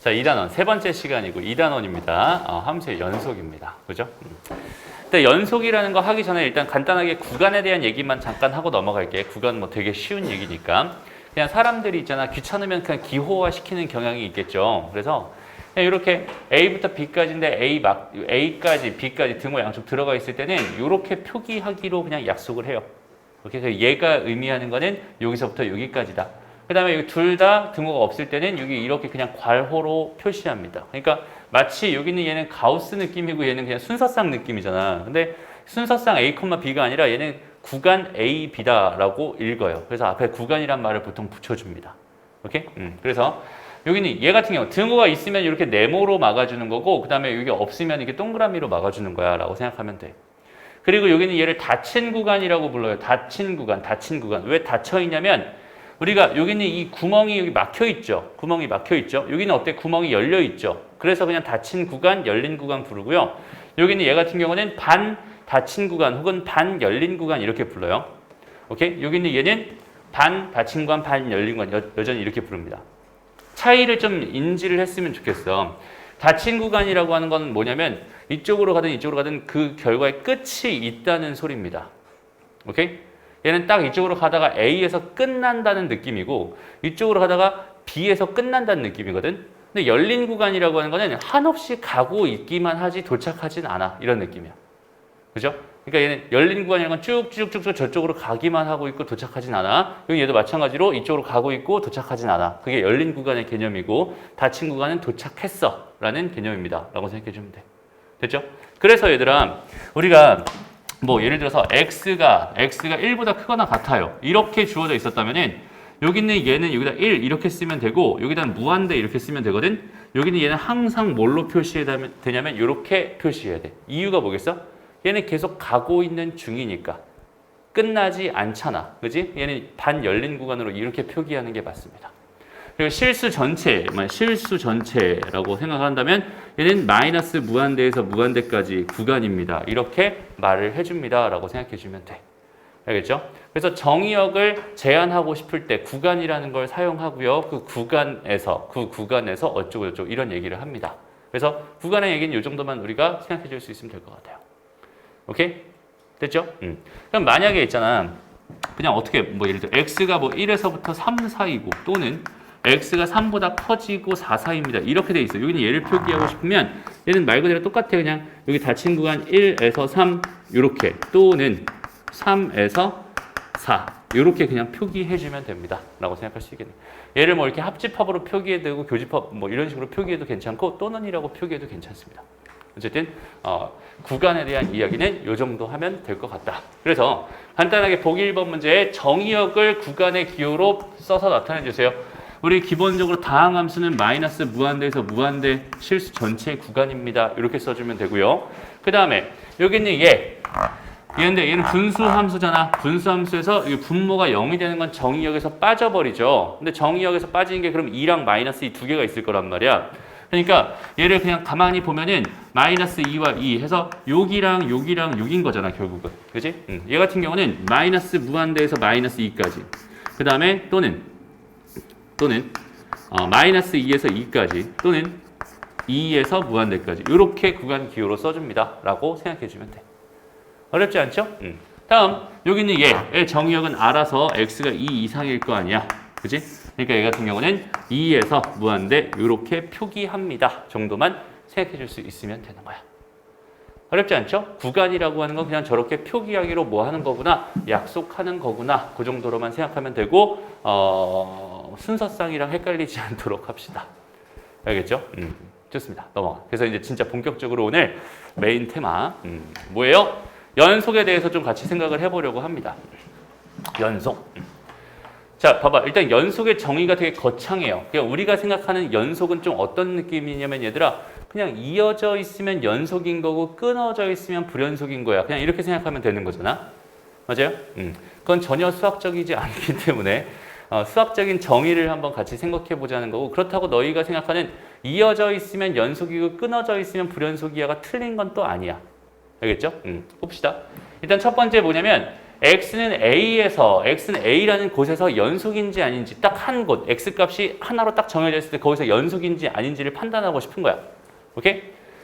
자, 2단원 세 번째 시간이고 2단원입니다. 함수의 연속입니다. 그죠? 근데 연속이라는 거 하기 전에 일단 간단하게 구간에 대한 얘기만 잠깐 하고 넘어갈게. 구간 뭐 되게 쉬운 얘기니까. 그냥 사람들이 있잖아. 귀찮으면 그냥 기호화 시키는 경향이 있겠죠. 그래서 그냥 이렇게 A부터 B까지인데 A까지, B까지 등호 양쪽 들어가 있을 때는 이렇게 표기하기로 그냥 약속을 해요. 그래서 얘가 의미하는 거는 여기서부터 여기까지다. 그 다음에 여기 둘 다 등호가 없을 때는 여기 이렇게 그냥 괄호로 표시합니다. 그러니까 마치 여기는 얘는 가우스 느낌이고 얘는 그냥 순서상 느낌이잖아. 근데 순서상 A, B가 아니라 얘는 구간 A, B다라고 읽어요. 그래서 앞에 구간이란 말을 보통 붙여줍니다. 오케이? 그래서 여기는 얘 같은 경우 등호가 있으면 이렇게 네모로 막아주는 거고 그 다음에 여기 없으면 이렇게 동그라미로 막아주는 거야 라고 생각하면 돼. 그리고 여기는 얘를 닫힌 구간이라고 불러요. 닫힌 구간, 닫힌 구간. 왜 닫혀 있냐면 우리가 여기는 이 구멍이 여기 막혀 있죠. 구멍이 막혀 있죠. 여기는 어때? 구멍이 열려 있죠. 그래서 그냥 닫힌 구간, 열린 구간 부르고요. 여기는 얘 같은 경우는 반 닫힌 구간 혹은 반 열린 구간 이렇게 불러요. 오케이? 여기는 얘는 반 닫힌 구간, 반 열린 구간 여전히 이렇게 부릅니다. 차이를 좀 인지를 했으면 좋겠어. 닫힌 구간이라고 하는 건 뭐냐면 이쪽으로 가든 이쪽으로 가든 그 결과의 끝이 있다는 소리입니다. 오케이? 얘는 딱 이쪽으로 가다가 A에서 끝난다는 느낌이고 이쪽으로 가다가 B에서 끝난다는 느낌이거든. 근데 열린 구간이라고 하는 거는 한없이 가고 있기만 하지 도착하진 않아. 이런 느낌이야. 그죠? 그러니까 얘는 열린 구간이라는 건 쭉쭉쭉쭉 저쪽으로 가기만 하고 있고 도착하진 않아. 여기 얘도 마찬가지로 이쪽으로 가고 있고 도착하진 않아. 그게 열린 구간의 개념이고 닫힌 구간은 도착했어 라는 개념입니다. 라고 생각해 주면 돼. 됐죠? 그래서 얘들아 우리가 뭐 예를 들어서 x가 1보다 크거나 같아요. 이렇게 주어져 있었다면은 여기 있는 얘는 여기다 1 이렇게 쓰면 되고 여기다 무한대 이렇게 쓰면 되거든. 여기는 얘는 항상 뭘로 표시해야 되냐면 이렇게 표시해야 돼. 이유가 뭐겠어? 얘는 계속 가고 있는 중이니까 끝나지 않잖아. 그지? 얘는 반 열린 구간으로 이렇게 표기하는 게 맞습니다. 그리고 실수 전체라고 생각한다면 얘는 마이너스 무한대에서 무한대까지 구간입니다. 이렇게 말을 해줍니다. 라고 생각해 주면 돼. 알겠죠? 그래서 정의역을 제한하고 싶을 때 구간이라는 걸 사용하고요. 그 구간에서 어쩌고 이런 얘기를 합니다. 그래서 구간의 얘기는 이 정도만 우리가 생각해 줄 수 있으면 될 것 같아요. 오케이? 됐죠? 그럼 만약에 있잖아. 그냥 어떻게 뭐 예를 들어 x가 뭐 1에서부터 3 사이고 또는 x가 3보다 커지고 4 사이입니다. 이렇게 돼 있어. 여기는 얘를 표기하고 싶으면 얘는 말 그대로 똑같아. 그냥 여기 닫힌 구간 1에서 3 이렇게 또는 3에서 4 이렇게 그냥 표기해주면 됩니다. 라고 생각할 수 있겠네요. 얘를 뭐 이렇게 합집합으로 표기해도 되고 교집합 뭐 이런 식으로 표기해도 괜찮고 또는이라고 표기해도 괜찮습니다. 어쨌든 구간에 대한 이야기는 이 정도 하면 될 것 같다. 그래서 간단하게 보기 1번 문제에 정의역을 구간의 기호로 써서 나타내 주세요. 우리 기본적으로 다항함수는 마이너스 무한대에서 무한대 실수 전체 구간입니다. 이렇게 써주면 되고요. 그 다음에 여기 있는 얘는 분수함수잖아. 분수함수에서 이 분모가 0이 되는 건 정의역에서 빠져버리죠. 근데 정의역에서 빠지는 게 그럼 2랑 마이너스 이 두 개가 있을 거란 말이야. 그러니까 얘를 그냥 가만히 보면은 마이너스 2와 2 해서 여기랑 6인 거잖아 결국은. 그지? 얘 같은 경우는 마이너스 무한대에서 마이너스 2까지. 그 다음에 또는 마이너스 2에서 2까지 또는 2에서 무한대까지 이렇게 구간 기호로 써줍니다. 라고 생각해 주면 돼. 어렵지 않죠? 다음 여기 있는 얘의 정의역은 알아서 x가 2 이상일 거 아니야. 그지? 그러니까 얘 같은 경우는 2에서 무한대 이렇게 표기합니다. 정도만 생각해 줄 수 있으면 되는 거야. 어렵지 않죠? 구간이라고 하는 건 그냥 저렇게 표기하기로 뭐 하는 거구나, 약속하는 거구나 그 정도로만 생각하면 되고 순서상이랑 헷갈리지 않도록 합시다. 알겠죠? 좋습니다. 넘어가. 그래서 이제 진짜 본격적으로 오늘 메인 테마 뭐예요? 연속에 대해서 좀 같이 생각을 해보려고 합니다. 연속. 자, 봐봐. 일단 연속의 정의가 되게 거창해요. 그러니까 우리가 생각하는 연속은 좀 어떤 느낌이냐면 얘들아 그냥 이어져 있으면 연속인 거고 끊어져 있으면 불연속인 거야. 그냥 이렇게 생각하면 되는 거잖아. 맞아요? 그건 전혀 수학적이지 않기 때문에 수학적인 정의를 한번 같이 생각해 보자는 거고 그렇다고 너희가 생각하는 이어져 있으면 연속이고 끊어져 있으면 불연속이야가 틀린 건 또 아니야. 알겠죠? 봅시다. 일단 첫 번째 뭐냐면 x는 A라는 곳에서 연속인지 아닌지 딱 한 곳, x값이 하나로 딱 정해져 있을 때 거기서 연속인지 아닌지를 판단하고 싶은 거야. 오케이?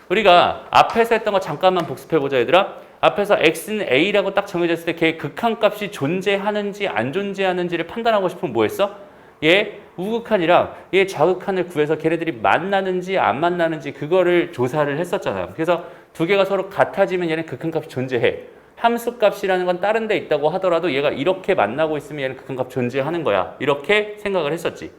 우리가 앞에서 했던 거 잠깐만 복습해보자 얘들아. 앞에서 x는 A라고 딱 정해져 있을 때 걔 극한값이 존재하는지 안 존재하는지를 판단하고 싶으면 뭐 했어? 얘 우극한이랑 얘 좌극한을 구해서 걔네들이 만나는지 안 만나는지 그거를 조사를 했었잖아요. 그래서 두 개가 서로 같아지면 얘는 극한값이 존재해. 함수값이라는 건 다른 데 있다고 하더라도 얘가 이렇게 만나고 있으면 얘는 극한값 존재하는 거야. 이렇게 생각을 했었지.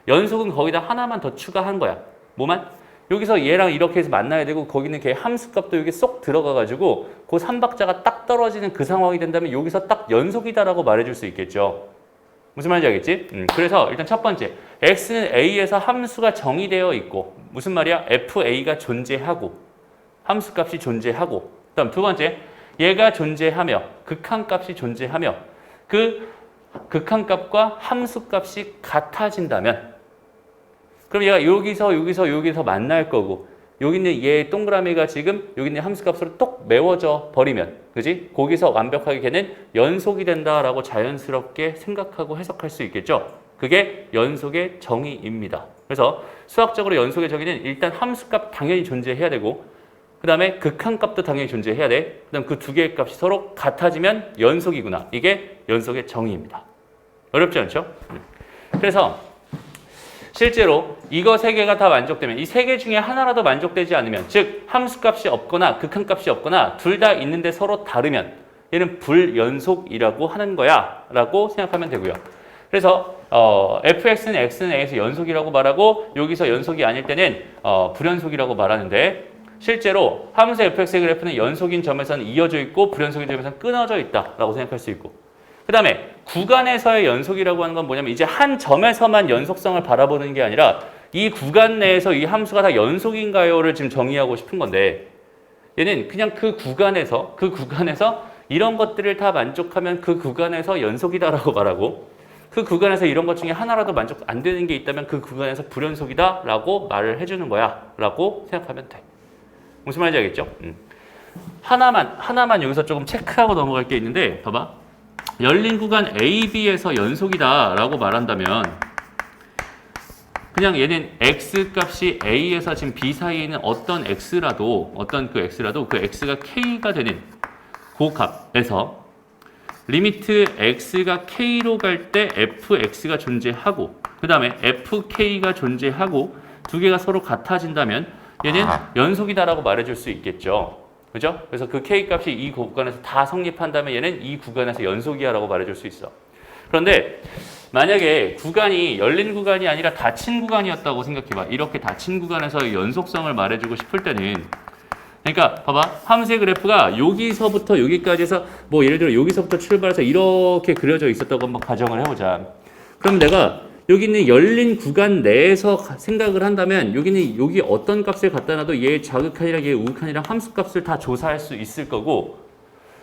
연속은 거기다 하나만 더 추가한 거야. 뭐만? 여기서 얘랑 이렇게 해서 만나야 되고 거기는 걔 함수값도 여기 쏙 들어가가지고 그 삼박자가 딱 떨어지는 그 상황이 된다면 여기서 딱 연속이다라고 말해줄 수 있겠죠. 무슨 말인지 알겠지? 그래서 일단 첫 번째, x는 A에서 함수가 정의되어 있고 무슨 말이야? FA가 존재하고 함수값이 존재하고 그다음 두 번째, 얘가 존재하며 극한값이 존재하며 그 극한값과 함수값이 같아진다면 그럼 얘가 여기서 만날 거고 여기 있는 얘 동그라미가 지금 여기 있는 함수값으로 똑 메워져 버리면 그지? 거기서 완벽하게 걔는 연속이 된다라고 자연스럽게 생각하고 해석할 수 있겠죠. 그게 연속의 정의입니다. 그래서 수학적으로 연속의 정의는 일단 함수값 당연히 존재해야 되고 그 다음에 극한값도 당연히 존재해야 돼. 그 다음 그 두 개의 값이 서로 같아지면 연속이구나. 이게 연속의 정의입니다. 어렵지 않죠? 그래서 실제로 이거 세 개가 다 만족되면 이 세 개 중에 하나라도 만족되지 않으면 즉 함수값이 없거나 극한값이 없거나 둘 다 있는데 서로 다르면 얘는 불연속이라고 하는 거야 라고 생각하면 되고요. 그래서 fx는 x는 a에서 연속이라고 말하고 여기서 연속이 아닐 때는 불연속이라고 말하는데 실제로 함수 fx의 그래프는 연속인 점에서는 이어져 있고 불연속인 점에서는 끊어져 있다라고 생각할 수 있고 그 다음에 구간에서의 연속이라고 하는 건 뭐냐면 이제 한 점에서만 연속성을 바라보는 게 아니라 이 구간 내에서 이 함수가 다 연속인가요를 지금 정의하고 싶은 건데 얘는 그냥 그 구간에서 이런 것들을 다 만족하면 그 구간에서 연속이다라고 말하고 그 구간에서 이런 것 중에 하나라도 만족 안 되는 게 있다면 그 구간에서 불연속이다라고 말을 해주는 거야 라고 생각하면 돼. 무슨 말인지 알겠죠? 하나만 여기서 조금 체크하고 넘어갈 게 있는데 봐봐. 열린 구간 AB에서 연속이다라고 말한다면 그냥 얘는 X값이 A에서 지금 B 사이에 있는 어떤 X라도 그 X가 K가 되는 그 값에서 리미트 X가 K로 갈 때 FX가 존재하고 그 다음에 FK가 존재하고 두 개가 서로 같아진다면 얘는 연속이다라고 말해줄 수 있겠죠. 그죠? 그래서 그 K값이 이 구간에서 다 성립한다면 얘는 이 구간에서 연속이야라고 말해줄 수 있어. 그런데 만약에 구간이 열린 구간이 아니라 닫힌 구간이었다고 생각해봐. 이렇게 닫힌 구간에서 연속성을 말해주고 싶을 때는 그러니까 봐봐. 함수의 그래프가 여기서부터 여기까지 해서 뭐 예를 들어 여기서부터 출발해서 이렇게 그려져 있었다고 한번 가정을 해보자. 그럼 내가 여기 있는 열린 구간 내에서 생각을 한다면 여기 어떤 값을 갖다 놔도 얘 좌극한이랑 얘 우극한이랑 함수값을 다 조사할 수 있을 거고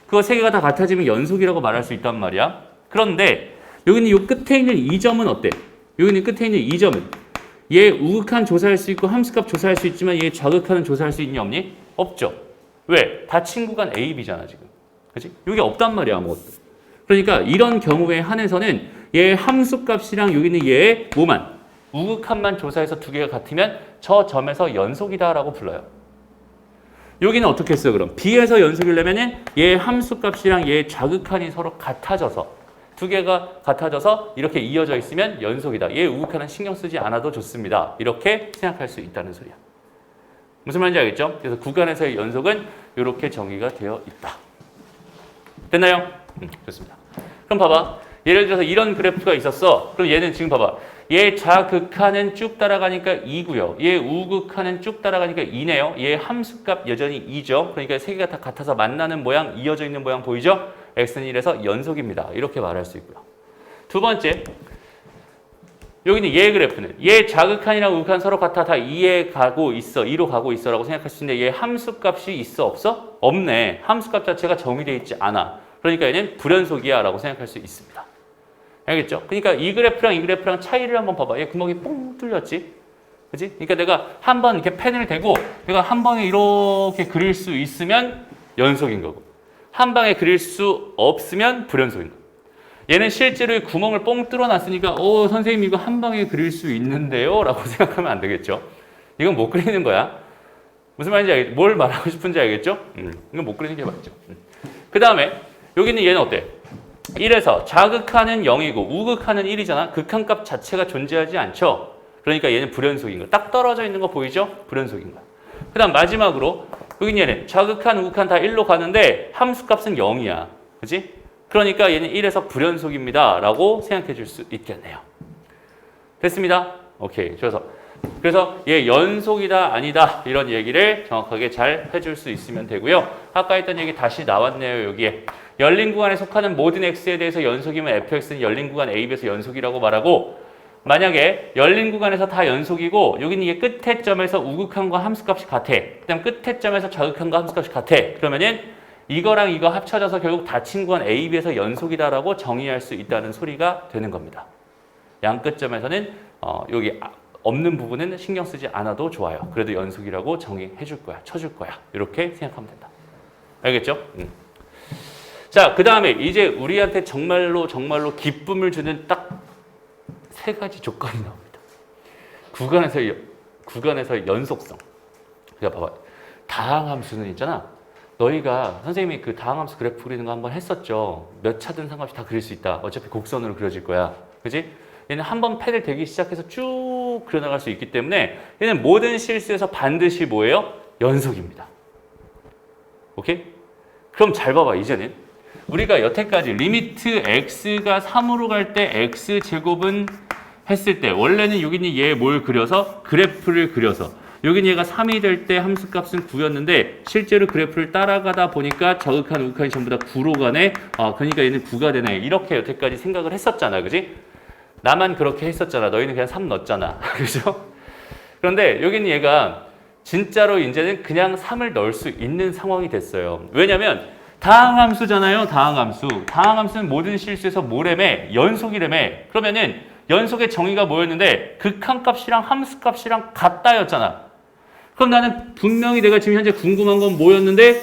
그거 세 개가 다 같아지면 연속이라고 말할 수 있단 말이야. 그런데 여기는 요 끝에 있는 이 점은 어때? 여기는 끝에 있는 이 점은 얘 우극한 조사할 수 있고 함수값 조사할 수 있지만 얘 좌극한은 조사할 수 있니 없니? 없죠. 왜? 닫힌 구간 A, B잖아 지금. 그치? 여기 없단 말이야 아무것도. 그러니까 이런 경우에 한해서는 얘 함수값이랑 여기 있는 얘의 뭐만? 우극한만 조사해서 두 개가 같으면 저 점에서 연속이다라고 불러요. 여기는 어떻게 했어요 그럼? B에서 연속이려면은 얘 함수값이랑 얘 좌극한이 서로 같아져서 두 개가 같아져서 이렇게 이어져 있으면 연속이다. 얘 우극한은 신경 쓰지 않아도 좋습니다. 이렇게 생각할 수 있다는 소리야. 무슨 말인지 알겠죠? 그래서 구간에서의 연속은 이렇게 정의가 되어 있다. 됐나요? 좋습니다. 그럼 봐봐. 예를 들어서 이런 그래프가 있었어. 그럼 얘는 지금 봐봐. 얘 좌극한은 쭉 따라가니까 2고요. 얘 우극한은 쭉 따라가니까 2네요. 얘 함수값 여전히 2죠. 그러니까 세 개가 다 같아서 만나는 모양, 이어져 있는 모양 보이죠? x는 1에서 연속입니다. 이렇게 말할 수 있고요. 두 번째, 여기는 얘 그래프는 얘 좌극한이랑 우극한 서로 같아 다 2에 가고 있어. 2로 가고 있어 라고 생각할 수 있는데 얘 함수값이 있어 없어? 없네. 함수값 자체가 정의되어 있지 않아. 그러니까 얘는 불연속이야 라고 생각할 수 있습니다. 알겠죠? 그러니까 이 그래프랑 차이를 한번 봐봐. 얘 구멍이 뽕 뚫렸지? 그치? 그러니까 내가 한번 이렇게 펜을 대고 내가 한 번에 이렇게 그릴 수 있으면 연속인 거고 한 방에 그릴 수 없으면 불연속인 거예요. 얘는 실제로 구멍을 뻥 뚫어놨으니까 선생님 이거 한 방에 그릴 수 있는데요? 라고 생각하면 안 되겠죠. 이건 못 그리는 거야. 무슨 말인지 알겠죠? 뭘 말하고 싶은지 알겠죠? 이건 못 그리는 게 맞죠. 그 다음에 여기는 얘는 어때? 1에서 자극하는 0이고 우극하는 1이잖아. 극한값 자체가 존재하지 않죠. 그러니까 얘는 불연속인 거야. 딱 떨어져 있는 거 보이죠? 불연속인 거야. 그 다음 마지막으로 여긴 얘는 자극한 우극한 다 1로 가는데 함수값은 0이야. 그치? 그러니까 얘는 1에서 불연속입니다. 라고 생각해 줄 수 있겠네요. 됐습니다. 오케이. 그래서 얘 연속이다 아니다 이런 얘기를 정확하게 잘 해줄 수 있으면 되고요. 아까 했던 얘기 다시 나왔네요. 여기에 열린 구간에 속하는 모든 x에 대해서 연속이면 fx는 열린 구간 a, b에서 연속이라고 말하고, 만약에 열린 구간에서 다 연속이고 여기는 이게 끝의 점에서 우극한과 함수값이 같아. 그 다음 끝의 점에서 자극한과 함수값이 같아. 그러면은 이거랑 이거 합쳐져서 결국 닫힌 구간 a, b에서 연속이다라고 정의할 수 있다는 소리가 되는 겁니다. 양 끝점에서는 여기 없는 부분은 신경 쓰지 않아도 좋아요. 그래도 연속이라고 정의해 줄 거야. 쳐줄 거야. 이렇게 생각하면 된다. 알겠죠? 자, 그 다음에 이제 우리한테 정말로 기쁨을 주는 딱 3가지 조건이 나옵니다. 구간에서의 연속성. 그러니까 봐봐. 다항함수는 있잖아. 너희가 선생님이 그 다항함수 그래프 그리는 거 한번 했었죠. 몇 차든 상관없이 다 그릴 수 있다. 어차피 곡선으로 그려질 거야. 그지? 얘는 한번 패를 대기 시작해서 쭉 그려나갈 수 있기 때문에 얘는 모든 실수에서 반드시 뭐예요? 연속입니다. 오케이? 그럼 잘 봐봐. 이제는 우리가 여태까지 리미트 x가 3으로 갈 때 x제곱은 했을 때 원래는 여기는 얘 뭘 그려서 그래프를 그려서 여기는 얘가 3이 될 때 함수값은 9였는데 실제로 그래프를 따라가다 보니까 저극한 우극한이 전부 다 9로 가네. 그러니까 얘는 9가 되네. 이렇게 여태까지 생각을 했었잖아. 그지? 나만 그렇게 했었잖아. 너희는 그냥 3 넣었잖아. 그죠? 그런데 여기는 얘가 진짜로 이제는 그냥 3을 넣을 수 있는 상황이 됐어요. 왜냐면 다항함수잖아요. 다항함수. 다항함수는 모든 실수에서 뭐래매? 연속이래매. 그러면은 연속의 정의가 뭐였는데 극한값이랑 함수값이랑 같다였잖아. 그럼 나는 분명히 내가 지금 현재 궁금한 건 뭐였는데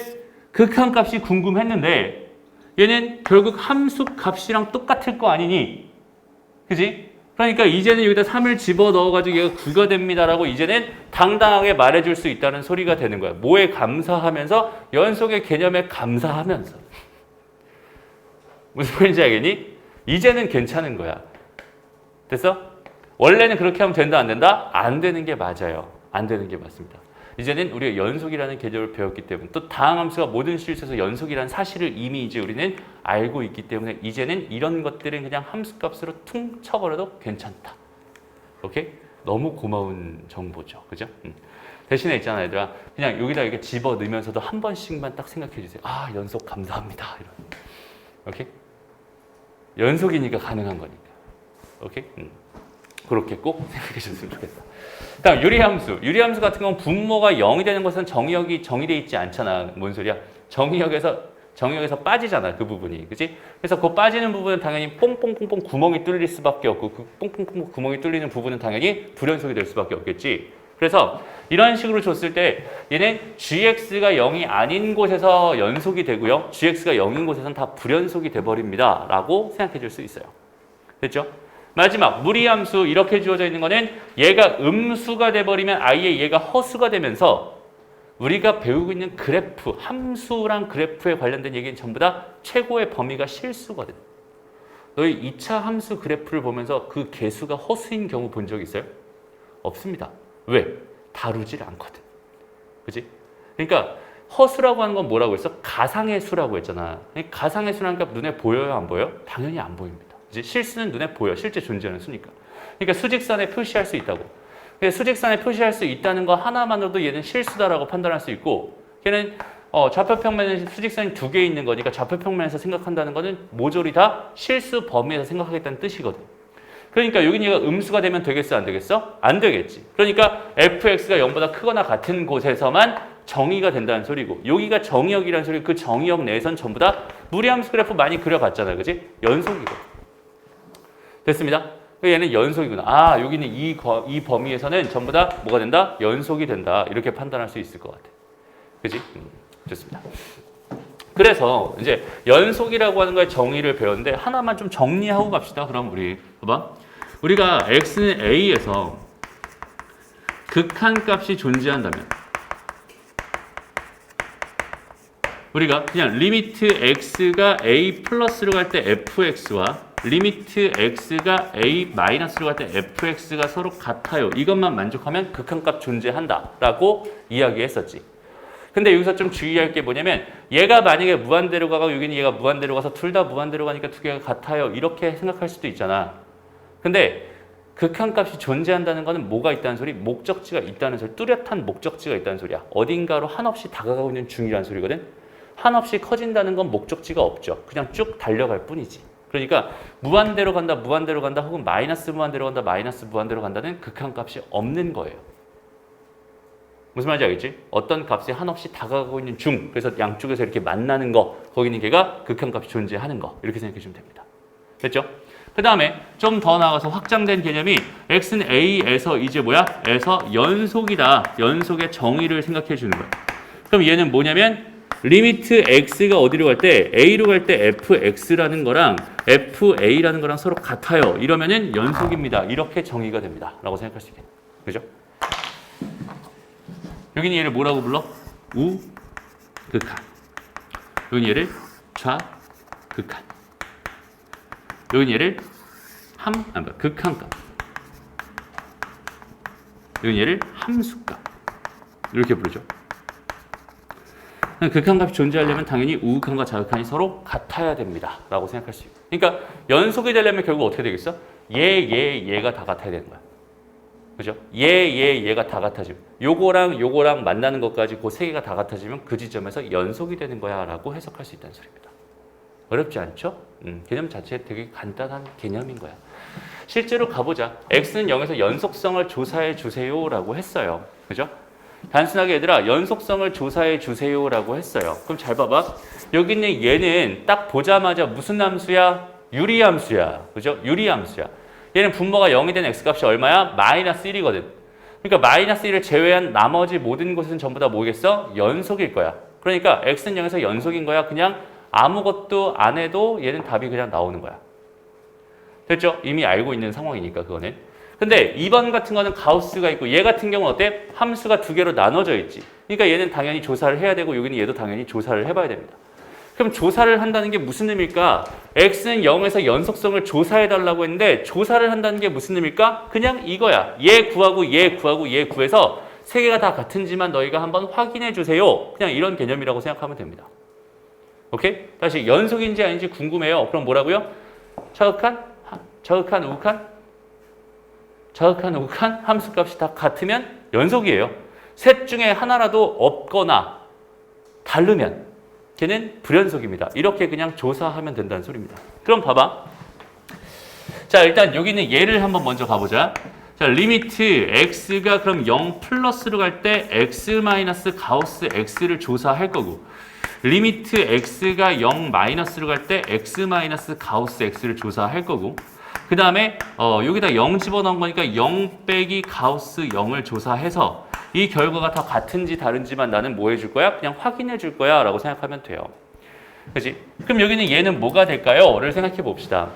극한값이 궁금했는데 얘는 결국 함수값이랑 똑같을 거 아니니? 그지? 그러니까 이제는 여기다 3을 집어넣어가지고 얘가 9가 됩니다라고 이제는 당당하게 말해줄 수 있다는 소리가 되는 거야. 뭐에 감사하면서? 연속의 개념에 감사하면서. 무슨 말인지 알겠니? 이제는 괜찮은 거야. 됐어? 원래는 그렇게 하면 된다 안 된다? 안 되는 게 맞아요. 안 되는 게 맞습니다. 이제는 우리가 연속이라는 개념을 배웠기 때문에 또 다항함수가 모든 실수에서 연속이라는 사실을 이미 이제 우리는 알고 있기 때문에 이제는 이런 것들은 그냥 함수값으로 퉁 쳐버려도 괜찮다. 오케이? 너무 고마운 정보죠. 그죠? 대신에 있잖아 얘들아. 그냥 여기다 이렇게 집어넣으면서도 한 번씩만 딱 생각해 주세요. 연속 감사합니다. 이런. 오케이? 연속이니까 가능한 거니까. 오케이? 그렇게 꼭 생각해 주셨으면 좋겠다. 다음 유리함수. 유리함수 같은 경우는 분모가 0이 되는 것은 정의역이 정의되어 있지 않잖아. 뭔 소리야? 정의역에서 빠지잖아. 그 부분이. 그치? 그래서 그 빠지는 부분은 당연히 뽕뽕뽕뽕 구멍이 뚫릴 수밖에 없고 그 뽕뽕뽕 구멍이 뚫리는 부분은 당연히 불연속이 될 수밖에 없겠지. 그래서 이런 식으로 줬을 때 얘는 gx가 0이 아닌 곳에서 연속이 되고요. gx가 0인 곳에서는 다 불연속이 돼버립니다. 라고 생각해 줄 수 있어요. 됐죠? 마지막 무리함수 이렇게 주어져 있는 거는 얘가 음수가 돼버리면 아예 얘가 허수가 되면서 우리가 배우고 있는 그래프, 함수랑 그래프에 관련된 얘기는 전부 다 최고의 범위가 실수거든. 너희 2차 함수 그래프를 보면서 그 개수가 허수인 경우 본 적 있어요? 없습니다. 왜? 다루질 않거든. 그치? 그러니까 허수라고 하는 건 뭐라고 했어? 가상의 수라고 했잖아. 가상의 수라니까 눈에 보여요? 안 보여요? 당연히 안 보입니다. 실수는 눈에 보여. 실제 존재하는 수니까. 그러니까 수직선에 표시할 수 있다고. 수직선에 표시할 수 있다는 거 하나만으로도 얘는 실수다라고 판단할 수 있고 걔는 좌표평면에 수직선이 2개 있는 거니까 좌표평면에서 생각한다는 거는 모조리 다 실수 범위에서 생각하겠다는 뜻이거든. 그러니까 여기 얘가 음수가 되면 되겠어? 안 되겠어? 안 되겠지. 그러니까 fx가 0보다 크거나 같은 곳에서만 정의가 된다는 소리고 여기가 정의역이라는 소리고 그 정의역 내에선 전부 다 무리함수 그래프 많이 그려봤잖아. 그지? 연속이거든. 됐습니다. 얘는 연속이구나. 여기는 이 범위에서는 전부 다 뭐가 된다? 연속이 된다. 이렇게 판단할 수 있을 것 같아. 그지? 좋습니다. 그래서 이제 연속이라고 하는 거의 정의를 배웠는데 하나만 좀 정리하고 갑시다. 그럼 우리 봐봐. 우리가 x는 a에서 극한값이 존재한다면 우리가 그냥 리미트 x가 a 플러스로 갈 때 fx와 리미트 x가 a 마이너스로 갈 때 fx가 서로 같아요. 이것만 만족하면 극한값 존재한다라고 이야기했었지. 근데 여기서 좀 주의할 게 뭐냐면 얘가 만약에 무한대로 가고 여기는 얘가 무한대로 가서 둘 다 무한대로 가니까 두 개가 같아요. 이렇게 생각할 수도 있잖아. 근데 극한값이 존재한다는 거는 뭐가 있다는 소리? 목적지가 있다는 소리. 뚜렷한 목적지가 있다는 소리야. 어딘가로 한없이 다가가고 있는 중이라는 소리거든. 한없이 커진다는 건 목적지가 없죠. 그냥 쭉 달려갈 뿐이지. 그러니까 무한대로 간다, 무한대로 간다, 혹은 마이너스 무한대로 간다, 마이너스 무한대로 간다는 극한값이 없는 거예요. 무슨 말인지 알겠지? 어떤 값이 한없이 다가가고 있는 중, 그래서 양쪽에서 이렇게 만나는 거, 거기는 걔가 극한값이 존재하는 거, 이렇게 생각해 주면 됩니다. 됐죠? 그 다음에 좀 더 나아가서 확장된 개념이 x는 a에서 이제 뭐야? 에서 연속이다. 연속의 정의를 생각해 주는 거야. 그럼 얘는 뭐냐면 리미트 x가 어디로 갈 때 a로 갈 때 fx라는 거랑 fa라는 거랑 서로 같아요. 이러면은 연속입니다. 이렇게 정의가 됩니다. 라고 생각할 수 있겠네. 그죠? 여기는 얘를 뭐라고 불러? 우극한. 여기는 얘를 좌극한. 여기는 얘를 극한값. 여기는 얘를 함수값. 이렇게 부르죠. 극한값이 존재하려면 당연히 우극한과 좌극한이 서로 같아야 됩니다. 라고 생각할 수 있고. 그러니까 연속이 되려면 결국 어떻게 되겠어? 얘가 다 같아야 되는 거야. 그죠? 얘가 다 같아지면 요거랑 만나는 것까지 그 세 개가 다 같아지면 그 지점에서 연속이 되는 거야 라고 해석할 수 있다는 소리입니다. 어렵지 않죠? 개념 자체 되게 간단한 개념인 거야. 실제로 가보자. x는 0에서 연속성을 조사해 주세요 라고 했어요. 그죠? 단순하게 얘들아 연속성을 조사해 주세요 라고 했어요. 그럼 잘 봐봐. 여기 있는 얘는 딱 보자마자 무슨 함수야? 유리함수야. 그죠? 유리함수야. 얘는 분모가 0이 된 x값이 얼마야? 마이너스 1이거든. 그러니까 마이너스 1을 제외한 나머지 모든 것은 전부 다 뭐겠어? 연속일 거야. 그러니까 x는 0에서 연속인 거야. 그냥 아무것도 안 해도 얘는 답이 그냥 나오는 거야. 됐죠? 이미 알고 있는 상황이니까 그거는. 근데 2번 같은 거는 가우스가 있고 얘 같은 경우는 어때? 함수가 두 개로 나눠져 있지. 그러니까 얘는 당연히 조사를 해야 되고 여기는 얘도 당연히 조사를 해봐야 됩니다. 그럼 조사를 한다는 게 무슨 의미일까? x는 0에서 연속성을 조사해달라고 했는데 조사를 한다는 게 무슨 의미일까? 그냥 이거야. 얘 구하고 얘 구하고 얘 구해서 세 개가 다 같은지만 너희가 한번 확인해 주세요. 그냥 이런 개념이라고 생각하면 됩니다. 오케이? 다시 연속인지 아닌지 궁금해요. 그럼 뭐라고요? 좌극한, 우극한? 좌극한, 우극한 함수값이 다 같으면 연속이에요. 셋 중에 하나라도 없거나 다르면 걔는 불연속입니다. 이렇게 그냥 조사하면 된다는 소리입니다. 그럼 봐봐. 자, 일단 여기 있는 얘를 한번 먼저 가보자. 자, 리미트 x가 그럼 0 플러스로 갈 때 x 마이너스 가우스 x를 조사할 거고 리미트 x가 0 마이너스로 갈 때 x 마이너스 가우스 x를 조사할 거고 그 다음에 여기다 0 집어넣은 거니까 0 빼기 가우스 0을 조사해서 이 결과가 다 같은지 다른지만 나는 뭐 해줄 거야? 그냥 확인해 줄 거야 라고 생각하면 돼요. 그치? 그럼 여기는 얘는 뭐가 될까요? 를 생각해 봅시다.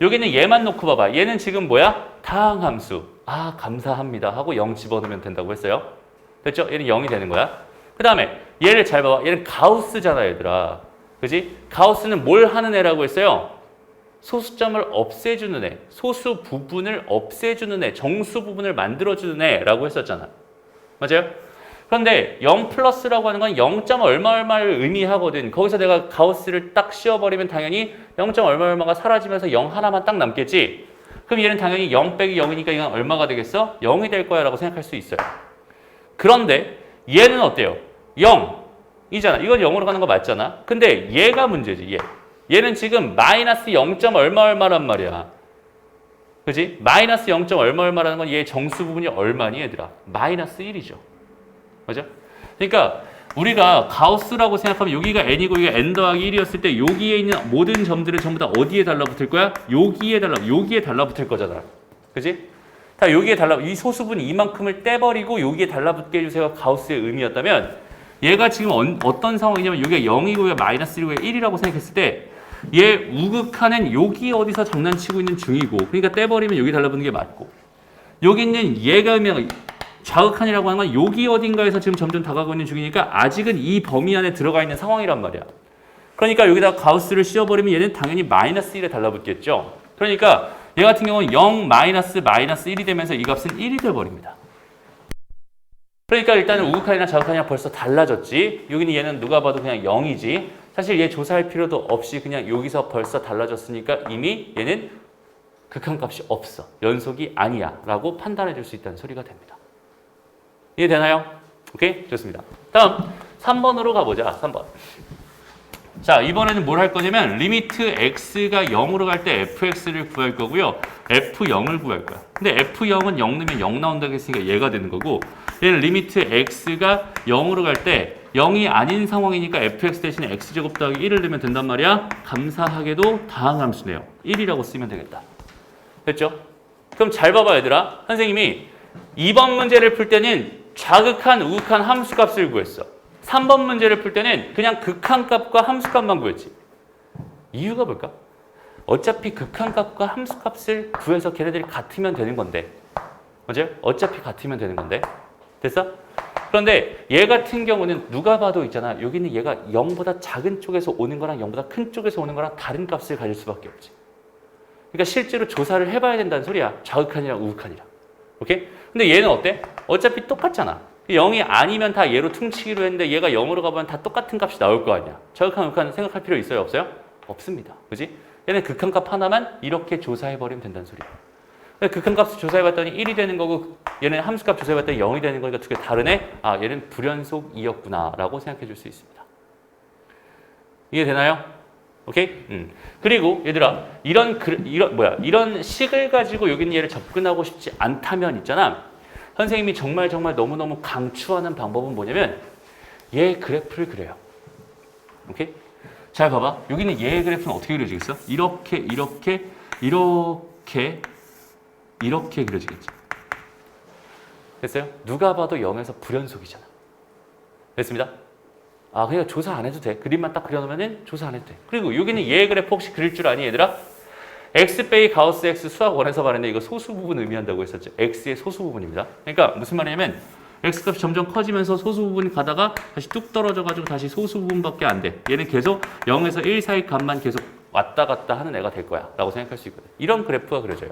여기는 얘만 놓고 봐봐. 얘는 지금 뭐야? 다항함수. 아 감사합니다 하고 0 집어넣으면 된다고 했어요. 됐죠? 얘는 0이 되는 거야. 그 다음에 얘를 잘 봐봐. 얘는 가우스잖아 얘들아. 그치? 가우스는 뭘 하는 애라고 했어요? 소수점을 없애주는 애, 소수 부분을 없애주는 애, 정수 부분을 만들어주는 애라고 했었잖아. 맞아요? 그런데 0 플러스라고 하는 건 0. 얼마를 의미하거든. 거기서 내가 가우스를 딱 씌워버리면 당연히 0. 얼마가 사라지면서 0 하나만 딱 남겠지. 그럼 얘는 당연히 0 빼기 0이니까 이건 얼마가 되겠어? 0이 될 거야 라고 생각할 수 있어요. 그런데 얘는 어때요? 0이잖아. 이건 0으로 가는 거 맞잖아. 근데 얘가 문제지. 얘는 지금 마이너스 0. 얼마란 말이야. 그지? 마이너스 0. 얼마라는 건 얘 정수 부분이 얼마니 얘들아? 마이너스 1이죠. 맞아? 그러니까 우리가 가우스라고 생각하면 여기가 n이고 여기가 n 더하기 1이었을 때 여기에 있는 모든 점들을 전부 다 어디에 달라붙을 거야? 여기에 달라붙을 거잖아. 그지? 다 여기에 이 소수분 이만큼을 떼버리고 여기에 달라붙게 해주세요. 가우스의 의미였다면 얘가 지금 어떤 상황이냐면 이게 0이고 얘가 마이너스 1이고 1이라고 생각했을 때 얘 우극한은 여기 어디서 장난치고 있는 중이고 그러니까 떼버리면 여기 달라붙는 게 맞고 여기 있는 얘가 좌극한이라고 하는 건 여기 어딘가에서 지금 점점 다가가고 있는 중이니까 아직은 이 범위 안에 들어가 있는 상황이란 말이야. 그러니까 여기다 가우스를 씌워버리면 얘는 당연히 마이너스 1에 달라붙겠죠. 그러니까 얘 같은 경우는 0 마이너스 1이 되면서 이 값은 1이 돼버립니다. 그러니까 일단은 우극한이랑 좌극한이랑 벌써 달라졌지. 여기는 얘는 누가 봐도 그냥 0이지. 사실 얘 조사할 필요도 없이 그냥 여기서 벌써 달라졌으니까 이미 얘는 극한값이 없어. 연속이 아니야 라고 판단해 줄 수 있다는 소리가 됩니다. 이해되나요? 오케이? 좋습니다. 다음 3번으로 가보자. 3번. 자, 이번에는 뭘 할 거냐면 리미트 x가 0으로 갈 때 fx를 구할 거고요. f0을 구할 거야. 근데 f0은 0 넣으면 0 나온다고 했으니까 얘가 되는 거고 얘는 리미트 x가 0으로 갈 때 0이 아닌 상황이니까 fx 대신에 x제곱 더하기 1을 넣으면 된단 말이야. 감사하게도 다항 함수네요. 1이라고 쓰면 되겠다. 됐죠? 그럼 잘 봐봐 얘들아. 선생님이 2번 문제를 풀 때는 좌극한, 우극한 함수값을 구했어. 3번 문제를 풀 때는 그냥 극한값과 함수값만 구했지. 이유가 뭘까? 어차피 극한값과 함수값을 구해서 걔네들이 같으면 되는 건데. 맞아요? 어차피 같으면 되는 건데. 됐어? 그런데 얘 같은 경우는 누가 봐도 있잖아. 여기는 얘가 0보다 작은 쪽에서 오는 거랑 0보다 큰 쪽에서 오는 거랑 다른 값을 가질 수밖에 없지. 그러니까 실제로 조사를 해봐야 된다는 소리야. 좌극한이랑 우극한이랑. 오케이? 근데 얘는 어때? 어차피 똑같잖아. 0이 아니면 다 얘로 퉁치기로 했는데 얘가 0으로 가보면 다 똑같은 값이 나올 거 아니야. 좌극한, 우극한 생각할 필요 있어요? 없어요? 없습니다. 그지? 얘는 극한값 하나만 이렇게 조사해버리면 된다는 소리야. 극한값을 조사해봤더니 1이 되는 거고 얘는 함수값 조사해봤더니 0이 되는 거니까 두 개 다르네? 아, 얘는 불연속이었구나 라고 생각해 줄 수 있습니다. 이해되나요? 오케이? 그리고 얘들아 이런 식을 가지고 여기는 얘를 접근하고 싶지 않다면 있잖아. 선생님이 정말 너무너무 강추하는 방법은 뭐냐면 얘 그래프를 그려요. 오케이? 잘 봐봐. 여기는 얘 그래프는 어떻게 그려지겠어? 이렇게 그려지겠지. 됐어요? 누가 봐도 0에서 불연속이잖아. 됐습니다? 아, 그냥 조사 안 해도 돼. 그림만 딱 그려놓으면 조사 안 해도 돼. 그리고 여기는 얘 그래프 혹시 그릴 줄 아니 얘들아? x 빼기 가우스 x 수학 원에서 말했는데 이거 소수 부분 의미한다고 했었죠. x의 소수 부분입니다. 그러니까 무슨 말이냐면 x 값이 점점 커지면서 소수 부분이 가다가 다시 뚝 떨어져가지고 다시 소수 부분밖에 안 돼. 얘는 계속 0에서 1 사이 값만 계속 왔다 갔다 하는 애가 될 거야 라고 생각할 수 있거든. 이런 그래프가 그려져요.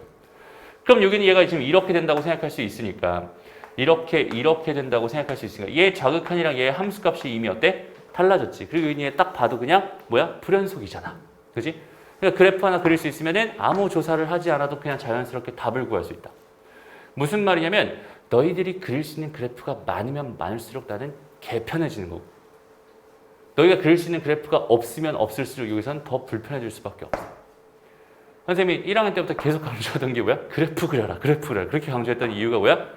그럼 여기는 얘가 지금 이렇게 된다고 생각할 수 있으니까 이렇게 된다고 생각할 수 있으니까 얘 좌극한이랑 얘 함수값이 이미 어때? 달라졌지. 그리고 얘 딱 봐도 그냥 뭐야? 불연속이잖아. 그지? 그러니까 그래프 하나 그릴 수 있으면은 아무 조사를 하지 않아도 그냥 자연스럽게 답을 구할 수 있다. 무슨 말이냐면 너희들이 그릴 수 있는 그래프가 많으면 많을수록 나는 개편해지는 거고 너희가 그릴 수 있는 그래프가 없으면 없을수록 여기서는 더 불편해질 수밖에 없어. 선생님이 1학년 때부터 계속 강조하던 게 뭐야? 그래프 그려라. 그렇게 강조했던 이유가 뭐야?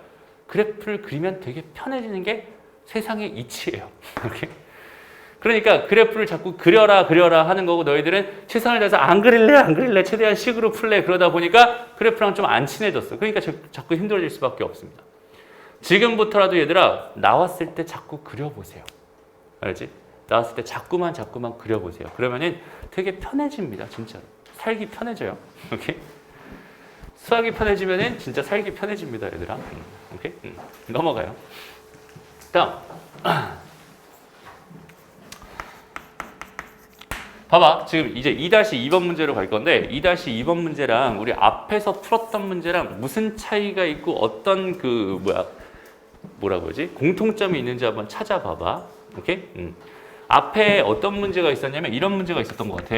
그래프를 그리면 되게 편해지는 게 세상의 이치예요. 이렇게. 그러니까 그래프를 자꾸 그려라 하는 거고 너희들은 최선을 다해서 안 그릴래 최대한 식으로 풀래 그러다 보니까 그래프랑 좀 안 친해졌어. 그러니까 자꾸 힘들어질 수밖에 없습니다. 지금부터라도 얘들아 나왔을 때 자꾸 그려보세요. 알지? 나왔을 때 자꾸만 그려보세요. 그러면은 되게 편해집니다. 진짜로. 살기 편해져요. 오케이? 수학이 편해지면은 진짜 살기 편해집니다. 얘들아. 오케이? 넘어가요. 다음. 봐봐. 지금 이제 2-2번 문제로 갈 건데 2-2번 문제랑 우리 앞에서 풀었던 문제랑 무슨 차이가 있고 어떤 뭐라고 그러지? 공통점이 있는지 한번 찾아봐봐. 오케이? 앞에 어떤 문제가 있었냐면 이런 문제가 있었던 것 같아.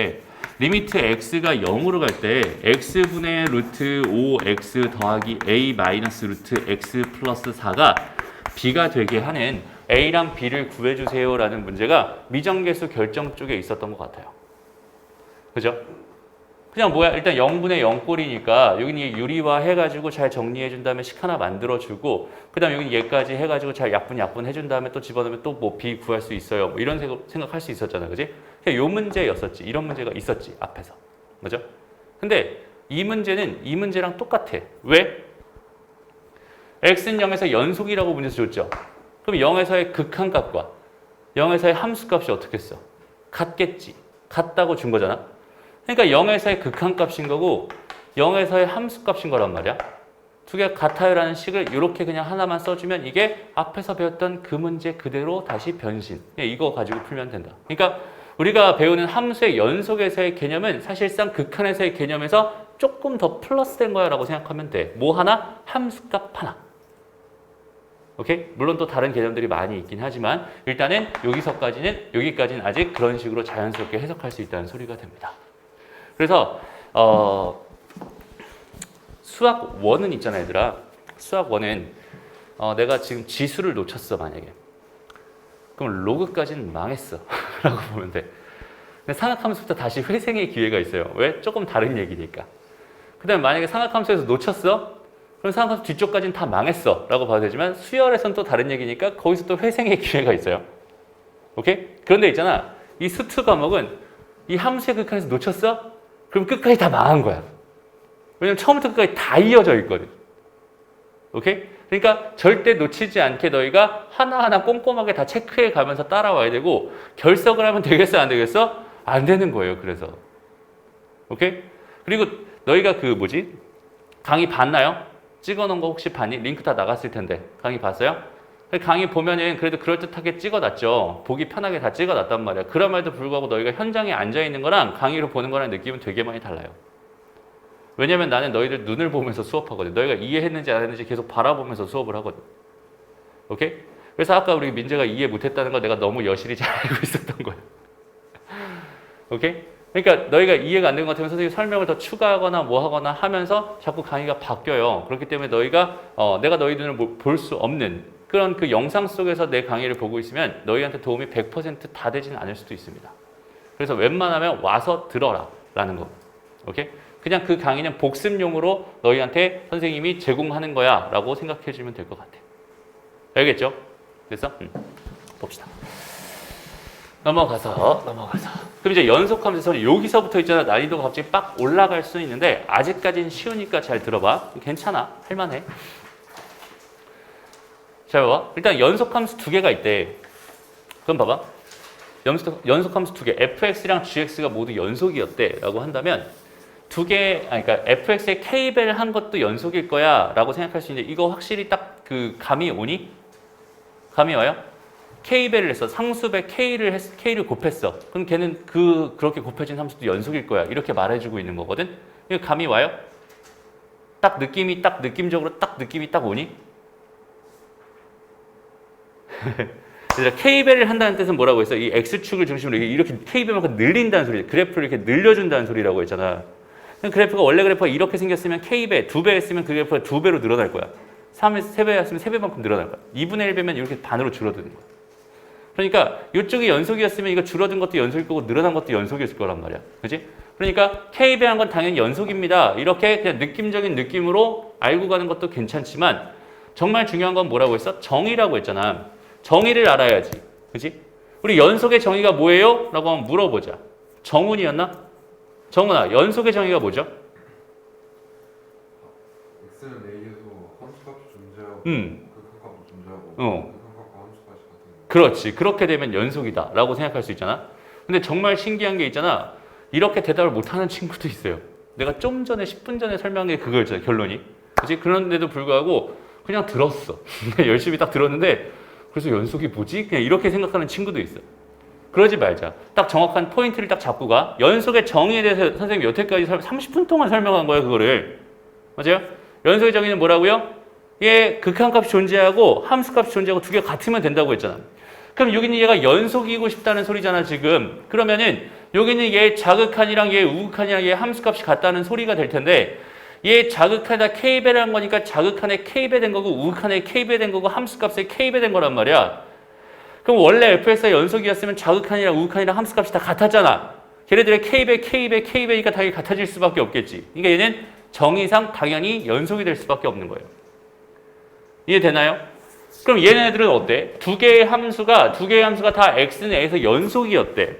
리미트 x가 0으로 갈 때 x분의 루트 5x 더하기 a 마이너스 루트 x 플러스 4가 b가 되게 하는 a랑 b를 구해주세요 라는 문제가 미정계수 결정 쪽에 있었던 것 같아요. 그죠? 그냥 일단 0분의 0꼴이니까 여기는 유리화 해가지고 잘 정리해준 다음에 식 하나 만들어주고 그 다음에 여기는 얘까지 해가지고 잘 약분 해준 다음에 또 집어넣으면 또 뭐 b 구할 수 있어요. 뭐 이런 생각할 수 있었잖아. 그지? 그냥 요 문제였었지. 이런 문제가 있었지. 앞에서. 그죠? 근데 이 문제랑 똑같아. 왜? x는 0에서 연속이라고 문제에서 줬죠. 그럼 0에서의 극한값과 0에서의 함수값이 어떻게 써? 같겠지. 같다고 준 거잖아. 그러니까 0에서의 극한값인 거고 0에서의 함수값인 거란 말이야. 두 개가 같아요라는 식을 이렇게 그냥 하나만 써주면 이게 앞에서 배웠던 그 문제 그대로 다시 변신. 이거 가지고 풀면 된다. 그러니까 우리가 배우는 함수의 연속에서의 개념은 사실상 극한에서의 개념에서 조금 더 플러스된 거야 라고 생각하면 돼. 뭐 하나? 함수값 하나. 오케이? 물론 또 다른 개념들이 많이 있긴 하지만 일단은 여기까지는 아직 그런 식으로 자연스럽게 해석할 수 있다는 소리가 됩니다. 그래서 수학 1은 있잖아 얘들아. 수학 1은 내가 지금 지수를 놓쳤어 만약에. 그럼 로그까지는 망했어 라고 보면 돼. 근데 삼각함수부터 다시 회생의 기회가 있어요. 왜? 조금 다른 얘기니까. 그 다음에 만약에 삼각함수에서 놓쳤어? 그럼 삼각함수 뒤쪽까지는 다 망했어 라고 봐도 되지만 수열에서는 또 다른 얘기니까 거기서 또 회생의 기회가 있어요. 오케이? 그런데 있잖아. 이 수투 과목은 이 함수의 극한에서 놓쳤어? 그럼 끝까지 다 망한 거야. 왜냐면 처음부터 끝까지 다 이어져 있거든. 오케이? 그러니까 절대 놓치지 않게 너희가 하나하나 꼼꼼하게 다 체크해 가면서 따라와야 되고 결석을 하면 되겠어 안 되겠어? 안 되는 거예요. 그래서 오케이? 그리고 너희가 강의 봤나요? 찍어놓은 거 혹시 봤니? 링크 다 나갔을 텐데 강의 봤어요? 강의 보면은 그래도 그럴듯하게 찍어놨죠. 보기 편하게 다 찍어놨단 말이야. 그럼에도 불구하고 너희가 현장에 앉아있는 거랑 강의로 보는 거랑 느낌은 되게 많이 달라요. 왜냐면 나는 너희들 눈을 보면서 수업하거든. 너희가 이해했는지 안 했는지 계속 바라보면서 수업을 하거든. 오케이? 그래서 아까 우리 민재가 이해 못했다는 걸 내가 너무 여실히 잘 알고 있었던 거야. 오케이? 그러니까 너희가 이해가 안 되는 것 같으면 선생님이 설명을 더 추가하거나 뭐 하거나 하면서 자꾸 강의가 바뀌어요. 그렇기 때문에 너희가 내가 너희 눈을 볼 수 없는 그런 그 영상 속에서 내 강의를 보고 있으면 너희한테 도움이 100%다 되지는 않을 수도 있습니다. 그래서 웬만하면 와서 들어라 라는 거. 오케이? 그냥 그 강의는 복습용으로 너희한테 선생님이 제공하는 거야 라고 생각해 주면 될 것 같아. 알겠죠? 그래서 봅시다. 넘어가서 그럼 이제 연속함수에서는 여기서부터 있잖아. 난이도가 갑자기 빡 올라갈 수 있는데 아직까지는 쉬우니까 잘 들어봐. 괜찮아. 할만해. 잘 봐봐. 일단 연속함수 두 개가 있대. 그럼 봐봐. 연속함수 두 개. fx랑 gx가 모두 연속이었대 라고 한다면 그러니까 fx의 k배를 한 것도 연속일 거야 라고 생각할 수 있는데 이거 확실히 딱 그 감이 오니? 감이 와요? k배를 했어. 상수배 k를 곱했어. 그럼 걔는 그렇게 곱해진 함수도 연속일 거야. 이렇게 말해주고 있는 거거든. 이거 감이 와요? 느낌적으로 느낌이 딱 오니? 얘들아, k배를 한다는 뜻은 뭐라고 했어? 이 x축을 중심으로 이렇게 k배만큼 늘린다는 소리, 그래프를 이렇게 늘려준다는 소리라고 했잖아. 그래프가 원래 그래프가 이렇게 생겼으면 k배, 2배 했으면 그 그래프가 2배로 늘어날 거야. 3배 했으면 3배만큼 늘어날 거야. 2분의 1배면 이렇게 반으로 줄어드는 거야. 그러니까 이쪽이 연속이었으면 이거 줄어든 것도 연속일 거고 늘어난 것도 연속이었을 거란 말이야. 그렇지? 그러니까 k배한 건 당연히 연속입니다. 이렇게 그냥 느낌적인 느낌으로 알고 가는 것도 괜찮지만 정말 중요한 건 뭐라고 했어? 정의라고 했잖아. 정의를 알아야지. 그렇지? 우리 연속의 정의가 뭐예요? 라고 한번 물어보자. 정훈이었나? 정훈아, 연속의 정의가 뭐죠? x는 a에서 함수값이 존재하고 극한값도 존재하고 극한값과 함수값이 같은 거. 그렇지. 그렇게 되면 연속이다 라고 생각할 수 있잖아. 근데 정말 신기한 게 있잖아. 이렇게 대답을 못하는 친구도 있어요. 내가 좀 전에 10분 전에 설명한 게 그거였잖아. 결론이. 그렇지? 그런데도 불구하고 그냥 들었어. 열심히 딱 들었는데 그래서 연속이 뭐지? 그냥 이렇게 생각하는 친구도 있어. 그러지 말자. 딱 정확한 포인트를 딱 잡고 가. 연속의 정의에 대해서 선생님이 여태까지 30분 동안 설명한 거예요. 그거를. 맞아요? 연속의 정의는 뭐라고요? 얘 극한값이 존재하고 함수값이 존재하고 두 개가 같으면 된다고 했잖아. 그럼 여기는 얘가 연속이고 싶다는 소리잖아 지금. 그러면은 여기는 얘 자극한이랑 얘 우극한이랑 얘 함수값이 같다는 소리가 될 텐데 얘 자극한에다 k배를 한 거니까 자극한에 k배 된 거고 우극한에 k배 된 거고 함수값에 k배 된 거란 말이야. 그럼 원래 fx가 연속이었으면 자극한이랑 우극한이랑 함수값이 다 같았잖아. 걔네들의 k배니까 당연히 같아질 수밖에 없겠지. 그러니까 얘는 정의상 당연히 연속이 될 수밖에 없는 거예요. 이해되나요? 그럼 얘네들은 어때? 두 개의 함수가 다 x는 a에서 연속이었대.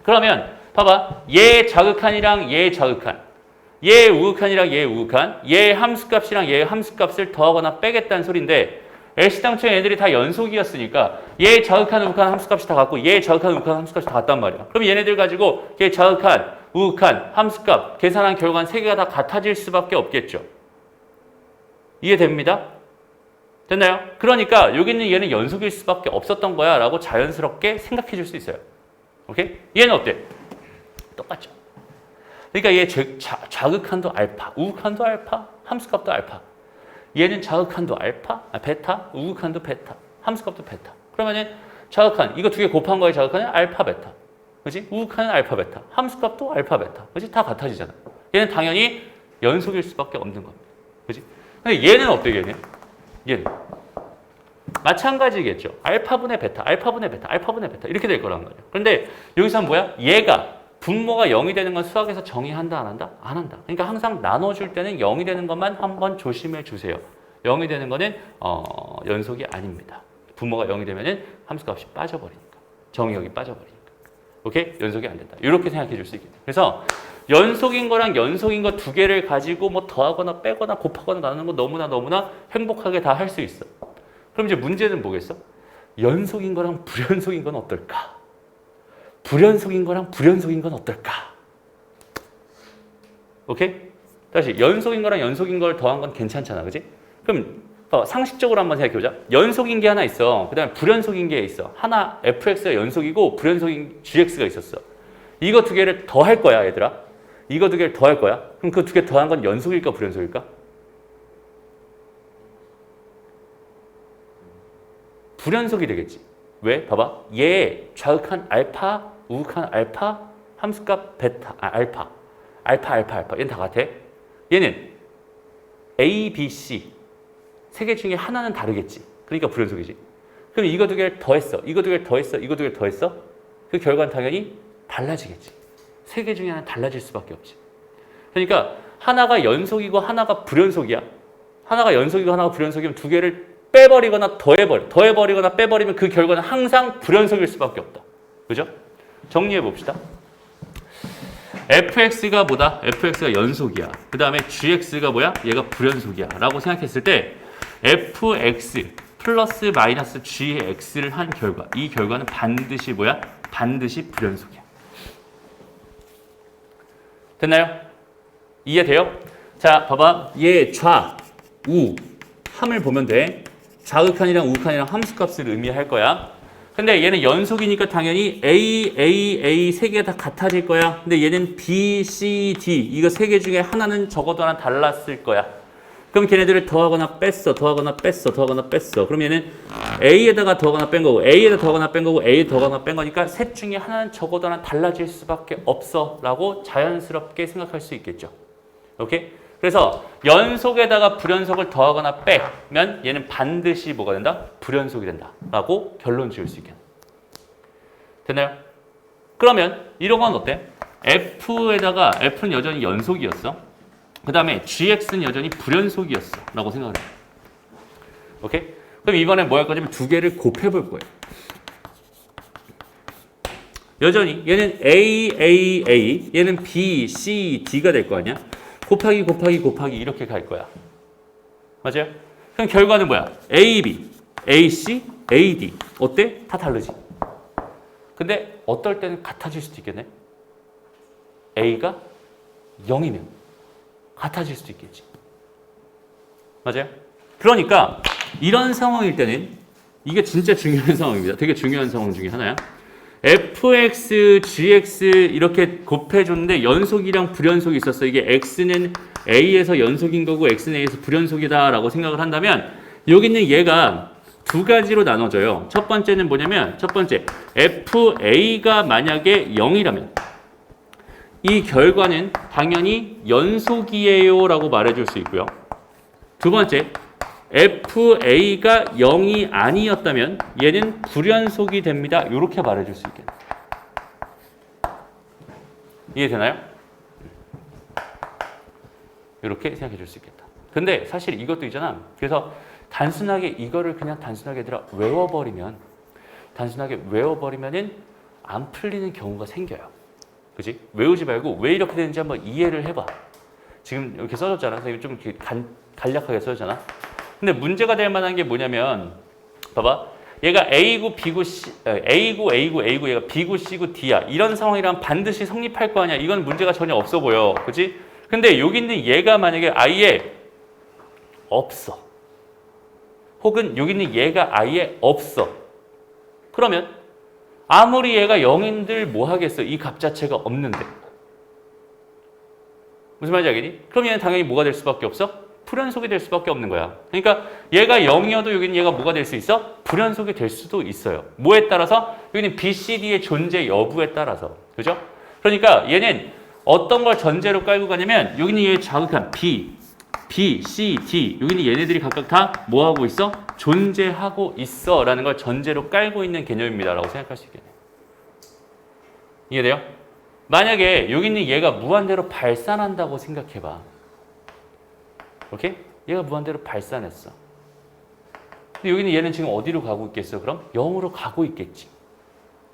그러면 봐봐. 얘 자극한이랑 얘 자극한, 얘 우극한이랑 얘 우극한, 얘 함수값이랑 얘 함수값을 더하거나 빼겠다는 소리인데 애시당초에 얘들이 다 연속이었으니까 얘 자극한 우극한 함수값이 다 같고 얘 자극한 우극한 함수값이 다 같단 말이야. 그럼 얘네들 가지고 얘 자극한 우극한 함수값 계산한 결과는 세 개가 다 같아질 수밖에 없겠죠. 이해됩니다? 됐나요? 그러니까 여기는 얘는 연속일 수밖에 없었던 거야 라고 자연스럽게 생각해 줄 수 있어요. 오케이? 얘는 어때? 똑같죠. 그러니까 얘 자극한도 알파, 우극한도 알파, 함수값도 알파. 얘는 자극한도 알파, 베타, 우극한도 베타, 함수값도 베타. 그러면은 자극한 이거 두 개 곱한 거에 자극한은 알파, 베타. 그렇지? 우극한은 알파, 베타. 함수값도 알파, 베타. 그렇지? 다 같아지잖아. 얘는 당연히 연속일 수밖에 없는 겁니다. 그렇지? 근데 얘는 어때? 얘는 마찬가지겠죠. 알파분의 베타, 알파분의 베타, 알파분의 베타 이렇게 될 거란 말이에요. 그런데 여기서 뭐야? 얘가 분모가 0이 되는 건 수학에서 정의한다 안 한다? 안 한다. 그러니까 항상 나눠줄 때는 0이 되는 것만 한번 조심해 주세요. 0이 되는 거는 연속이 아닙니다. 분모가 0이 되면은 함수값이 빠져버리니까. 정의역이 빠져버리니까. 오케이? 연속이 안 된다. 이렇게 생각해 줄 수 있겠다. 그래서 연속인 거랑 연속인 거 두 개를 가지고 뭐 더하거나 빼거나 곱하거나 나누는 거 너무나 행복하게 다 할 수 있어. 그럼 이제 문제는 뭐겠어? 연속인 거랑 불연속인 건 어떨까? 불연속인 거랑 불연속인 건 어떨까? 오케이? 다시 연속인 거랑 연속인 걸 더한 건 괜찮잖아. 그지? 그럼 상식적으로 한번 생각해 보자. 연속인 게 하나 있어. 그 다음에 불연속인 게 있어. 하나 fx가 연속이고 불연속인 gx가 있었어. 이거 두 개를 더 할 거야, 얘들아. 이거 두 개를 더 할 거야. 그럼 그 두 개 더한 건 연속일까 불연속일까? 불연속이 되겠지. 왜? 봐봐. 얘 좌극한 알파, 우극한 알파, 함수값 베타, 알파. 얘는 다 같아. 얘는 A, B, C 세 개 중에 하나는 다르겠지. 그러니까 불연속이지. 그럼 이거 두 개를 더했어. 이거 두 개를 더했어. 이거 두 개를 더했어. 그 결과는 당연히 달라지겠지. 세 개 중에 하나는 달라질 수밖에 없지. 그러니까 하나가 연속이고 하나가 불연속이야. 하나가 연속이고 하나가 불연속이면 두 개를 빼버리거나 더해버리거나 빼버리면 그 결과는 항상 불연속일 수밖에 없다. 그죠? 정리해 봅시다. fx가 뭐다? fx가 연속이야. 그 다음에 gx가 뭐야? 얘가 불연속이야. 라고 생각했을 때 fx 플러스 마이너스 gx를 한 결과. 이 결과는 반드시 뭐야? 반드시 불연속이야. 됐나요? 이해돼요? 자, 봐봐. 얘 좌, 우, 함을 보면 돼. 자극한이랑 우극한이랑 함수값을 의미할 거야. 근데 얘는 연속이니까 당연히 A 세 개 다 같아질 거야. 근데 얘는 B, C, D 이거 세 개 중에 하나는 적어도 하나 달랐을 거야. 그럼 걔네들을 더하거나 뺐어. 그럼 얘는 A에다가 더하거나 뺀 거고 A에다 더하거나 뺀 거고 A에 더하거나 뺀 거니까 셋 중에 하나는 적어도 하나 달라질 수밖에 없어 라고 자연스럽게 생각할 수 있겠죠. 오케이? 그래서 연속에다가 불연속을 더하거나 빼면 얘는 반드시 뭐가 된다? 불연속이 된다 라고 결론 지을 수 있겠네. 됐나요? 그러면 이런 건 어때? F는 여전히 연속이었어. 그 다음에 GX는 여전히 불연속이었어 라고 생각을 해. 오케이? 그럼 이번엔 뭐 할 거냐면 두 개를 곱해볼 거예요. 여전히 얘는 A, 얘는 B, C, D가 될 거 아니야? 곱하기 이렇게 갈 거야. 맞아요? 그럼 결과는 뭐야? AB, AC, AD. 어때? 다 다르지? 근데 어떨 때는 같아질 수도 있겠네? A가 0이면 같아질 수도 있겠지. 맞아요? 그러니까 이런 상황일 때는 이게 진짜 중요한 상황입니다. 되게 중요한 상황 중에 하나야. fx, gx 이렇게 곱해줬는데 연속이랑 불연속이 있었어. 이게 x는 a에서 연속인 거고 x는 a에서 불연속이다 라고 생각을 한다면 여기는 얘가 두 가지로 나눠져요. 첫 번째는 뭐냐면 첫 번째 fa가 만약에 0이라면 이 결과는 당연히 연속이에요 라고 말해줄 수 있고요. 두 번째 FA가 0이 아니었다면 얘는 불연속이 됩니다. 이렇게 말해줄 수 있겠네요. 이해되나요? 이렇게 생각해 줄 수 있겠다. 근데 사실 이것도 있잖아. 그래서 단순하게 이거를 그냥 단순하게 외워버리면은 안 풀리는 경우가 생겨요. 그지? 외우지 말고 왜 이렇게 되는지 한번 이해를 해봐. 지금 이렇게 써줬잖아. 선생님 좀 이렇게 간략하게 써줬잖아. 근데 문제가 될 만한 게 뭐냐면 봐봐. 얘가 A고 B고 C, A고 A고 A고 얘가 B고 C고 D야. 이런 상황이란 반드시 성립할 거 아니야. 이건 문제가 전혀 없어 보여. 그치? 근데 여기 있는 얘가 만약에 아예 없어. 혹은 여기 있는 얘가 아예 없어. 그러면 아무리 얘가 0인들 뭐 하겠어? 이 값 자체가 없는데. 무슨 말인지 알겠니? 그럼 얘는 당연히 뭐가 될 수밖에 없어? 불연속이 될 수밖에 없는 거야. 그러니까 얘가 0이어도 여기는 얘가 뭐가 될 수 있어? 불연속이 될 수도 있어요. 뭐에 따라서? 여기는 B, C, D의 존재 여부에 따라서. 그죠? 그러니까 얘는 어떤 걸 전제로 깔고 가냐면 여기는 얘 자극한 B, C, D 여기는 얘네들이 각각 다 뭐하고 있어? 존재하고 있어 라는 걸 전제로 깔고 있는 개념입니다 라고 생각할 수 있겠네요. 이해돼요? 만약에 여기 있는 얘가 무한대로 발산한다고 생각해봐. 오케이? 얘가 무한대로 발산했어. 근데 여기는 얘는 지금 어디로 가고 있겠어? 그럼 0으로 가고 있겠지.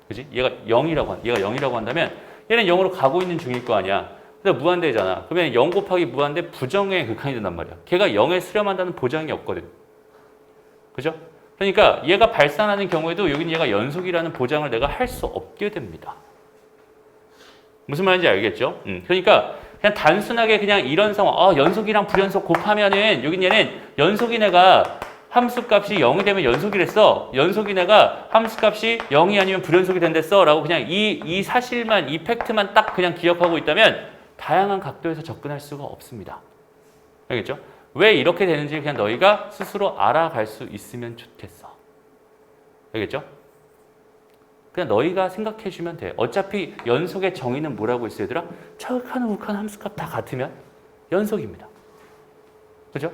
그지? 얘가 0이라고 한다면 얘는 0으로 가고 있는 중일 거 아니야. 근데 무한대잖아. 그러면 0 곱하기 무한대 부정의 극한이 된단 말이야. 걔가 0에 수렴한다는 보장이 없거든. 그죠? 그러니까 얘가 발산하는 경우에도 여기는 얘가 연속이라는 보장을 내가 할 수 없게 됩니다. 무슨 말인지 알겠죠? 그러니까 그냥 단순하게 그냥 이런 상황, 연속이랑 불연속 곱하면은 여긴 얘는 연속인 애가 함수값이 0이 되면 연속이랬어. 연속인 애가 함수값이 0이 아니면 불연속이 된댔어. 라고 그냥 이 사실만, 이 팩트만 딱 그냥 기억하고 있다면 다양한 각도에서 접근할 수가 없습니다. 알겠죠? 왜 이렇게 되는지 그냥 너희가 스스로 알아갈 수 있으면 좋겠어. 알겠죠? 그냥 너희가 생각해주면 돼. 어차피 연속의 정의는 뭐라고 있어요, 얘들아? 차극한 우극한 함수값 다 같으면 연속입니다. 그죠?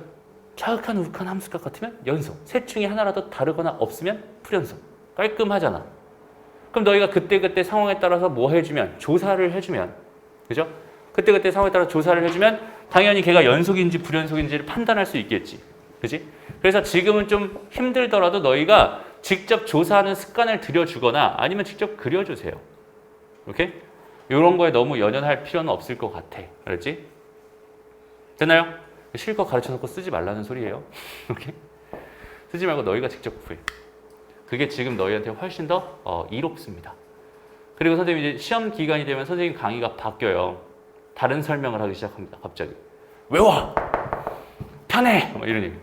차극한 우극한 함수값 같으면 연속. 셋 중에 하나라도 다르거나 없으면 불연속. 깔끔하잖아. 그럼 너희가 그때그때 상황에 따라서 뭐 해주면? 조사를 해주면. 그죠? 그때그때 상황에 따라 조사를 해주면 당연히 걔가 연속인지 불연속인지를 판단할 수 있겠지. 그지? 그래서 지금은 좀 힘들더라도 너희가 직접 조사하는 습관을 들여주거나 아니면 직접 그려주세요. 오케이? 이런 거에 너무 연연할 필요는 없을 것 같아. 알았지? 됐나요? 실컷 가르쳐놓고 쓰지 말라는 소리예요. 오케이? 쓰지 말고 너희가 직접 구해. 그게 지금 너희한테 훨씬 더 이롭습니다. 그리고 선생님이 이제 시험 기간이 되면 선생님 강의가 바뀌어요. 다른 설명을 하기 시작합니다. 갑자기. 외워! 편해! 뭐 이런 얘기.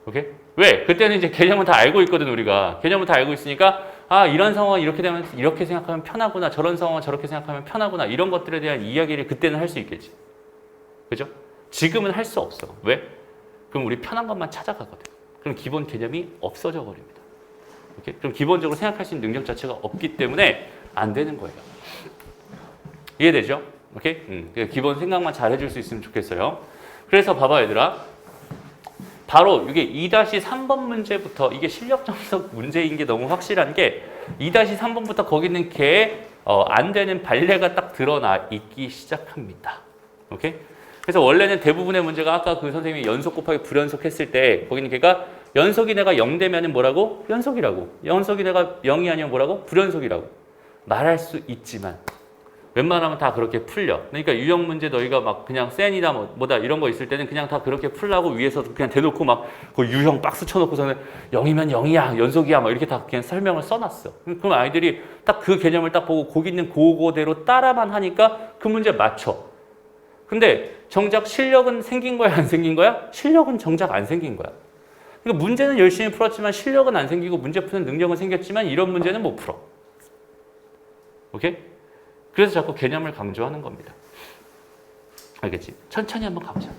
오케이? 왜? 그때는 이제 개념은 다 알고 있거든, 우리가. 개념은 다 알고 있으니까, 이런 상황은 이렇게 되면 이렇게 생각하면 편하구나. 저런 상황은 저렇게 생각하면 편하구나. 이런 것들에 대한 이야기를 그때는 할 수 있겠지. 그죠? 지금은 할 수 없어. 왜? 그럼 우리 편한 것만 찾아가거든. 그럼 기본 개념이 없어져 버립니다. 오케이? 그럼 기본적으로 생각할 수 있는 능력 자체가 없기 때문에 안 되는 거예요. 이해되죠? 오케이? 기본 생각만 잘 해줄 수 있으면 좋겠어요. 그래서 봐봐, 얘들아. 바로 이게 2-3번 문제부터 이게 실력 정석 문제인 게 너무 확실한 게 2-3번부터 거기 있는 개의 안 되는 발레가 딱 드러나 있기 시작합니다. 오케이? 그래서 원래는 대부분의 문제가 아까 그 선생님이 연속 곱하기 불연속 했을 때 거기 있는 개가 연속인 애가 0 되면은 뭐라고? 연속이라고. 연속인 애가 0이 아니면 뭐라고? 불연속이라고. 말할 수 있지만 웬만하면 다 그렇게 풀려. 그러니까 유형 문제 너희가 막 그냥 센이다 뭐다 이런 거 있을 때는 그냥 다 그렇게 풀라고 위에서 그냥 대놓고 막 그 유형 박스 쳐놓고서는 0이면 0이야 연속이야 막 이렇게 다 그냥 설명을 써놨어. 그럼 아이들이 딱 그 개념을 딱 보고 거기 있는 그거대로 따라만 하니까 그 문제 맞춰. 근데 정작 실력은 생긴 거야 안 생긴 거야? 실력은 정작 안 생긴 거야. 그러니까 문제는 열심히 풀었지만 실력은 안 생기고 문제 푸는 능력은 생겼지만 이런 문제는 못 풀어. 오케이? 그래서 자꾸 개념을 강조하는 겁니다. 알겠지? 천천히 한번 가보자.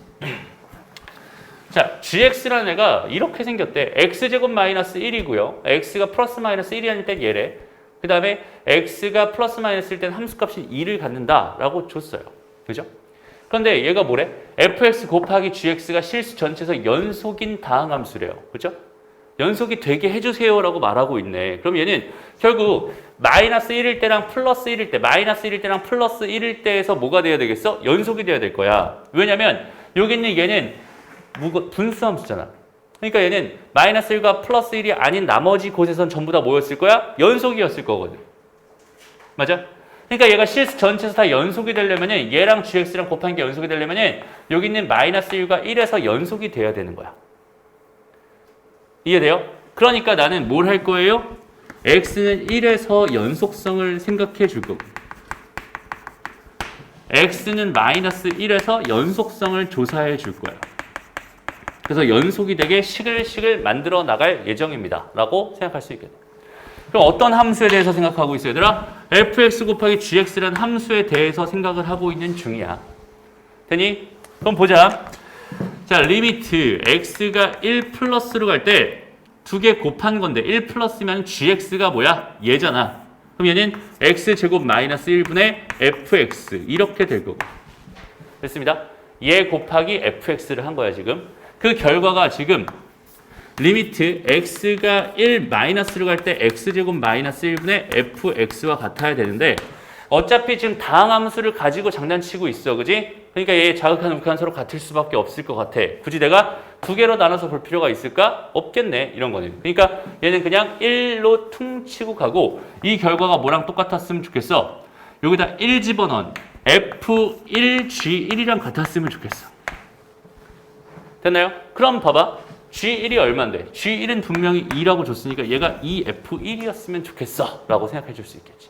자, gx라는 애가 이렇게 생겼대. x제곱 마이너스 1이고요. x가 플러스 마이너스 1이 아닐 땐 얘래. 그 다음에 x가 플러스 마이너스일 땐 함수값이 2를 갖는다라고 줬어요. 그죠? 그런데 얘가 뭐래? fx 곱하기 gx가 실수 전체에서 연속인 다항함수래요. 그죠? 연속이 되게 해주세요라고 말하고 있네. 그럼 얘는 결국 마이너스 1일 때랑 플러스 1일 때, 마이너스 1일 때랑 플러스 1일 때에서 뭐가 돼야 되겠어? 연속이 돼야 될 거야. 왜냐면 여기 있는 얘는 분수함수잖아. 그러니까 얘는 마이너스 1과 플러스 1이 아닌 나머지 곳에선 전부 다 뭐였을 거야? 연속이었을 거거든. 맞아? 그러니까 얘가 실수 전체에서 다 연속이 되려면 얘랑 gx랑 곱한 게 연속이 되려면 여기 있는 마이너스 1과 1에서 연속이 돼야 되는 거야. 이해돼요? 그러니까 나는 뭘 할 거예요? x는 1에서 연속성을 생각해 줄 거고 x는 마이너스 1에서 연속성을 조사해 줄 거예요. 그래서 연속이 되게 시글시글 만들어 나갈 예정입니다. 라고 생각할 수 있겠네요. 그럼 어떤 함수에 대해서 생각하고 있어요, 얘들아? fx 곱하기 gx라는 함수에 대해서 생각을 하고 있는 중이야. 되니? 그럼 보자. 자, 리미트 x가 1 플러스로 갈 때 두 개 곱한 건데 1 플러스면 gx가 뭐야? 얘잖아. 그럼 얘는 x제곱 마이너스 1분의 fx 이렇게 될 거고. 됐습니다. 얘 곱하기 fx를 한 거야 지금. 그 결과가 지금 리미트 x가 1 마이너스로 갈 때 x제곱 마이너스 1분의 fx와 같아야 되는데 어차피 지금 다항함수를 가지고 장난치고 있어. 그지? 그러니까 얘 자극한 우극한 서로 같을 수밖에 없을 것 같아. 굳이 내가 두 개로 나눠서 볼 필요가 있을까? 없겠네. 이런 거는. 그러니까 얘는 그냥 1로 퉁치고 가고 이 결과가 뭐랑 똑같았으면 좋겠어? 여기다 1 집어넣은 F1G1이랑 같았으면 좋겠어. 됐나요? 그럼 봐봐. G1이 얼만데? G1은 분명히 2라고 줬으니까 얘가 2F1이었으면 좋겠어. 라고 생각해 줄 수 있겠지.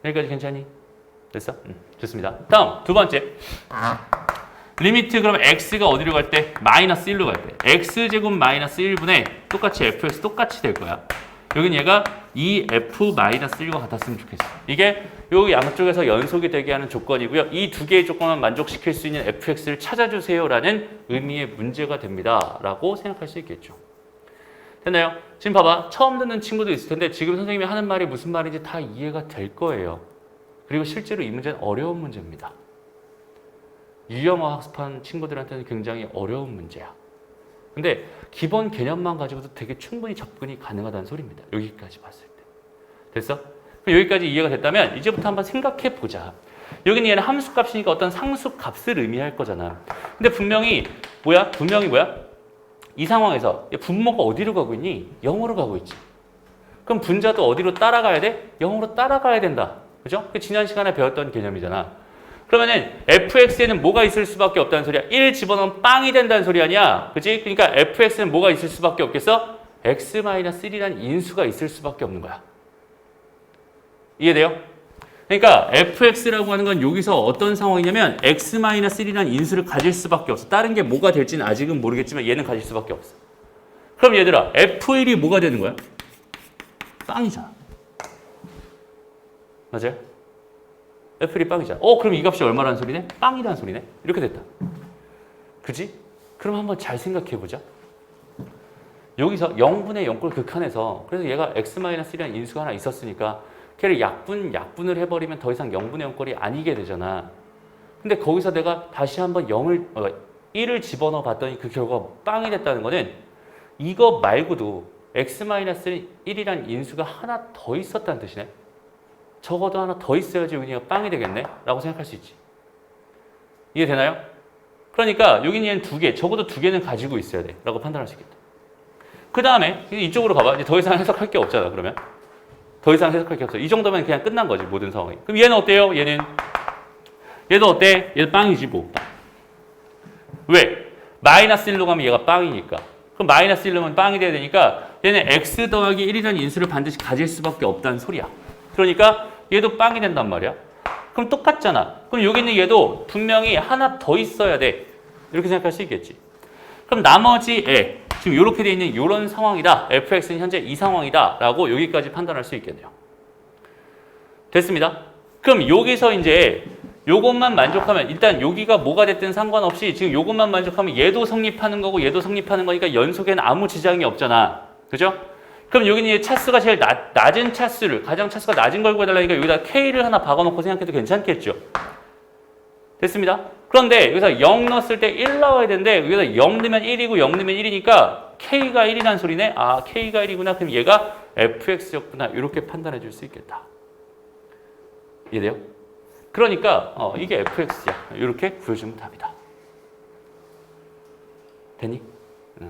여기까지 괜찮니? 됐어? 좋습니다. 다음 두 번째. 리미트 그럼 x가 어디로 갈 때? 마이너스 1로 갈 때. x제곱 마이너스 1분의 똑같이 fx 똑같이 될 거야. 여긴 얘가 2f 마이너스 1과 같았으면 좋겠어. 이게 여기 양쪽에서 연속이 되게 하는 조건이고요. 이 두 개의 조건만 만족시킬 수 있는 fx를 찾아주세요라는 의미의 문제가 됩니다. 라고 생각할 수 있겠죠. 됐나요? 지금 봐봐. 처음 듣는 친구도 있을 텐데 지금 선생님이 하는 말이 무슨 말인지 다 이해가 될 거예요. 그리고 실제로 이 문제는 어려운 문제입니다. 유형어 학습한 친구들한테는 굉장히 어려운 문제야. 근데 기본 개념만 가지고도 되게 충분히 접근이 가능하다는 소리입니다. 여기까지 봤을 때. 됐어? 그럼 여기까지 이해가 됐다면 이제부터 한번 생각해 보자. 여기는 얘는 함수값이니까 어떤 상수값을 의미할 거잖아. 근데 분명히 뭐야? 이 상황에서 분모가 어디로 가고 있니? 0으로 가고 있지. 그럼 분자도 어디로 따라가야 돼? 0으로 따라가야 된다. 그죠? 지난 시간에 배웠던 개념이잖아. 그러면은 fx에는 뭐가 있을 수밖에 없다는 소리야? 1 집어넣으면 빵이 된다는 소리 아니야? 그치? 그러니까 fx에는 뭐가 있을 수밖에 없겠어? x-1이라는 인수가 있을 수밖에 없는 거야. 이해돼요? 그러니까 fx라고 하는 건 여기서 어떤 상황이냐면 x-1이라는 인수를 가질 수밖에 없어. 다른 게 뭐가 될지는 아직은 모르겠지만 얘는 가질 수밖에 없어. 그럼 얘들아 f1이 뭐가 되는 거야? 빵이잖아. 맞아요? f1이 빵이잖아. 그럼 이 값이 얼마라는 소리네? 빵이라는 소리네? 이렇게 됐다. 그지? 그럼 한번 잘 생각해보자. 여기서 0분의 0꼴 극한에서 그래서 얘가 x-1이라는 인수가 하나 있었으니까 걔를 약분을 해버리면 더 이상 0분의 0꼴이 아니게 되잖아. 근데 거기서 내가 다시 한번 1을 집어넣어 봤더니 그 결과가 빵이 됐다는 거는 이거 말고도 x-1이라는 인수가 하나 더 있었다는 뜻이네. 적어도 하나 더 있어야지 여기가 빵이 되겠네? 라고 생각할 수 있지. 이해되나요? 그러니까 여기는 얘는 두 개, 적어도 두 개는 가지고 있어야 돼. 라고 판단할 수 있겠다. 그 다음에 이쪽으로 가봐. 이제 더 이상 해석할 게 없잖아, 그러면. 더 이상 해석할 게 없어. 이 정도면 그냥 끝난 거지, 모든 상황이. 그럼 얘는 어때요? 얘도 어때? 얘도 빵이지, 뭐. 왜? 마이너스 1로 가면 얘가 빵이니까. 그럼 마이너스 1로 가면 빵이 돼야 되니까 얘는 x 더하기 1이라는 인수를 반드시 가질 수밖에 없다는 소리야. 그러니까 얘도 빵이 된단 말이야. 그럼 똑같잖아. 그럼 여기 있는 얘도 분명히 하나 더 있어야 돼. 이렇게 생각할 수 있겠지. 그럼 나머지 애, 지금 이렇게 돼 있는 이런 상황이다. fx는 현재 이 상황이다. 라고 여기까지 판단할 수 있겠네요. 됐습니다. 그럼 여기서 이제 요것만 만족하면 일단 여기가 뭐가 됐든 상관없이 지금 요것만 만족하면 얘도 성립하는 거고 얘도 성립하는 거니까 연속에는 아무 지장이 없잖아. 그죠? 그럼 여기는 이제 차수가 제일 낮은 차수를, 가장 차수가 낮은 걸 구해달라니까 여기다 K를 하나 박아놓고 생각해도 괜찮겠죠? 됐습니다. 그런데 여기서 0 넣었을 때 1 나와야 되는데 여기다 0 넣으면 1이고 0 넣으면 1이니까 K가 1이라는 소리네? 아, K가 1이구나. 그럼 얘가 FX였구나. 이렇게 판단해 줄 수 있겠다. 이해돼요? 그러니까 이게 FX야. 이렇게 구해주면 답이다. 되니?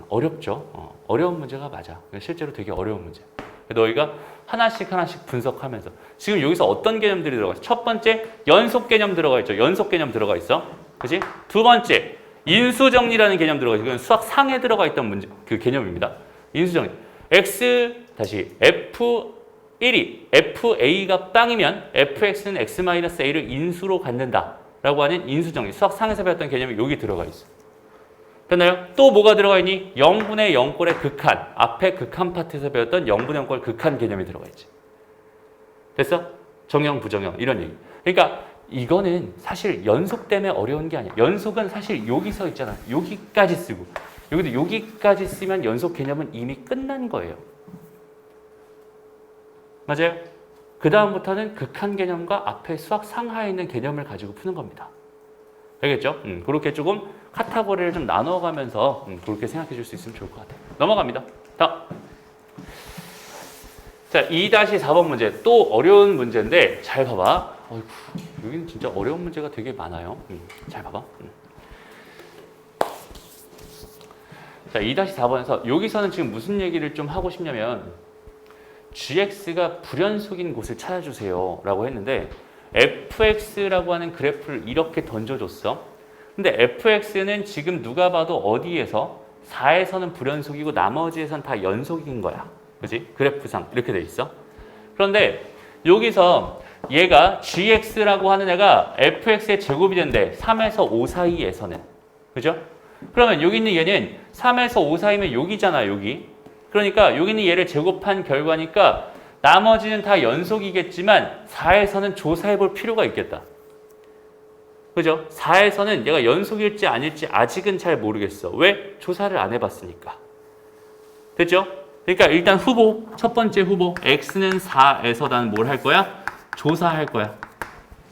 어렵죠? 어려운 문제가 맞아. 실제로 되게 어려운 문제. 너희가 하나씩 분석하면서 지금 여기서 어떤 개념들이 들어가 있어? 첫 번째, 연속 개념 들어가 있죠. 연속 개념 들어가 있어. 그치? 두 번째, 인수정리라는 개념 들어가 있어요. 수학 상에 들어가 있던 문제 그 개념입니다. 인수정리. x 다시 f1이 fa가 빵이면 fx는 x-a를 인수로 갖는다라고 하는 인수정리. 수학 상에서 배웠던 개념이 여기 들어가 있어요. 됐나요? 또 뭐가 들어가 있니? 0분의 0꼴의 극한. 앞에 극한 파트에서 배웠던 0분의 0꼴 극한 개념이 들어가 있지. 됐어? 정형, 부정형 이런 얘기. 그러니까 이거는 사실 연속 때문에 어려운 게 아니야. 연속은 사실 여기서 있잖아. 여기까지 쓰고 여기도 여기까지 쓰면 연속 개념은 이미 끝난 거예요. 맞아요? 그 다음부터는 극한 개념과 앞에 수학 상하에 있는 개념을 가지고 푸는 겁니다. 알겠죠? 그렇게 조금 카테고리를 좀 나눠가면서 그렇게 생각해 줄 수 있으면 좋을 것 같아요. 넘어갑니다. 다음. 자, 2-4번 문제. 또 어려운 문제인데 잘 봐봐. 어이구, 여기는 진짜 어려운 문제가 되게 많아요. 잘 봐봐. 자, 2-4번에서 여기서는 지금 무슨 얘기를 좀 하고 싶냐면 gx가 불연속인 곳을 찾아주세요 라고 했는데 fx라고 하는 그래프를 이렇게 던져줬어. 근데 fx는 지금 누가 봐도 어디에서 4에서는 불연속이고 나머지에서는 다 연속인 거야. 그지? 그래프상 이렇게 돼 있어. 그런데 여기서 얘가 gx라고 하는 애가 fx의 제곱이 된대. 3에서 5 사이에서는. 그죠? 그러면 여기 있는 얘는 3에서 5 사이면 여기잖아, 여기. 그러니까 여기 있는 얘를 제곱한 결과니까 나머지는 다 연속이겠지만 4에서는 조사해 볼 필요가 있겠다. 그죠? 4에서는 얘가 연속일지 아닐지 아직은 잘 모르겠어. 왜? 조사를 안 해봤으니까. 됐죠? 그러니까 일단 후보, 첫 번째 후보 x는 4에서 나는 뭘 할 거야? 조사할 거야.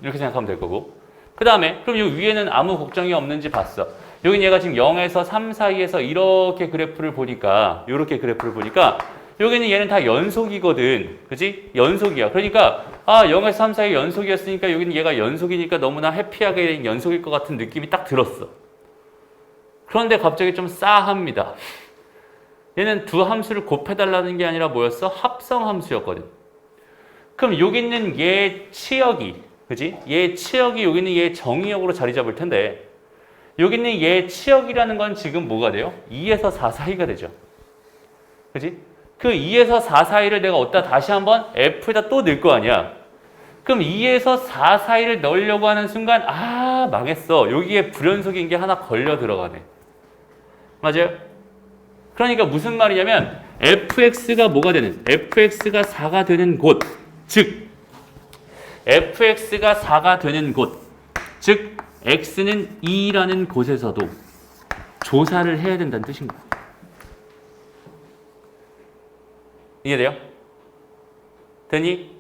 이렇게 생각하면 될 거고. 그 다음에 그럼 여기 위에는 아무 걱정이 없는지 봤어. 여기 얘가 지금 0에서 3 사이에서 이렇게 그래프를 보니까 이렇게 그래프를 보니까 여기는 얘는 다 연속이거든. 그지? 연속이야. 그러니까 0에서 3 사이 연속이었으니까 여기는 얘가 연속이니까 너무나 해피하게 연속일 것 같은 느낌이 딱 들었어. 그런데 갑자기 좀 싸합니다. 얘는 두 함수를 곱해달라는 게 아니라 뭐였어? 합성함수였거든. 그럼 여기 있는 얘 치역이, 그지? 얘 치역이 여기 있는 얘 정의역으로 자리 잡을 텐데 여기 있는 얘 치역이라는 건 지금 뭐가 돼요? 2에서 4 사이가 되죠. 그지? 그 2에서 4 사이를 내가 어디다 다시 한번 F에다 또 넣을 거 아니야. 그럼 2에서 4 사이를 넣으려고 하는 순간 망했어. 여기에 불연속인 게 하나 걸려 들어가네. 맞아요? 그러니까 무슨 말이냐면 fx가 뭐가 되는? fx가 4가 되는 곳. 즉 fx가 4가 되는 곳. 즉 x는 2라는 곳에서도 조사를 해야 된다는 뜻인 거야. 이해돼요? 되니?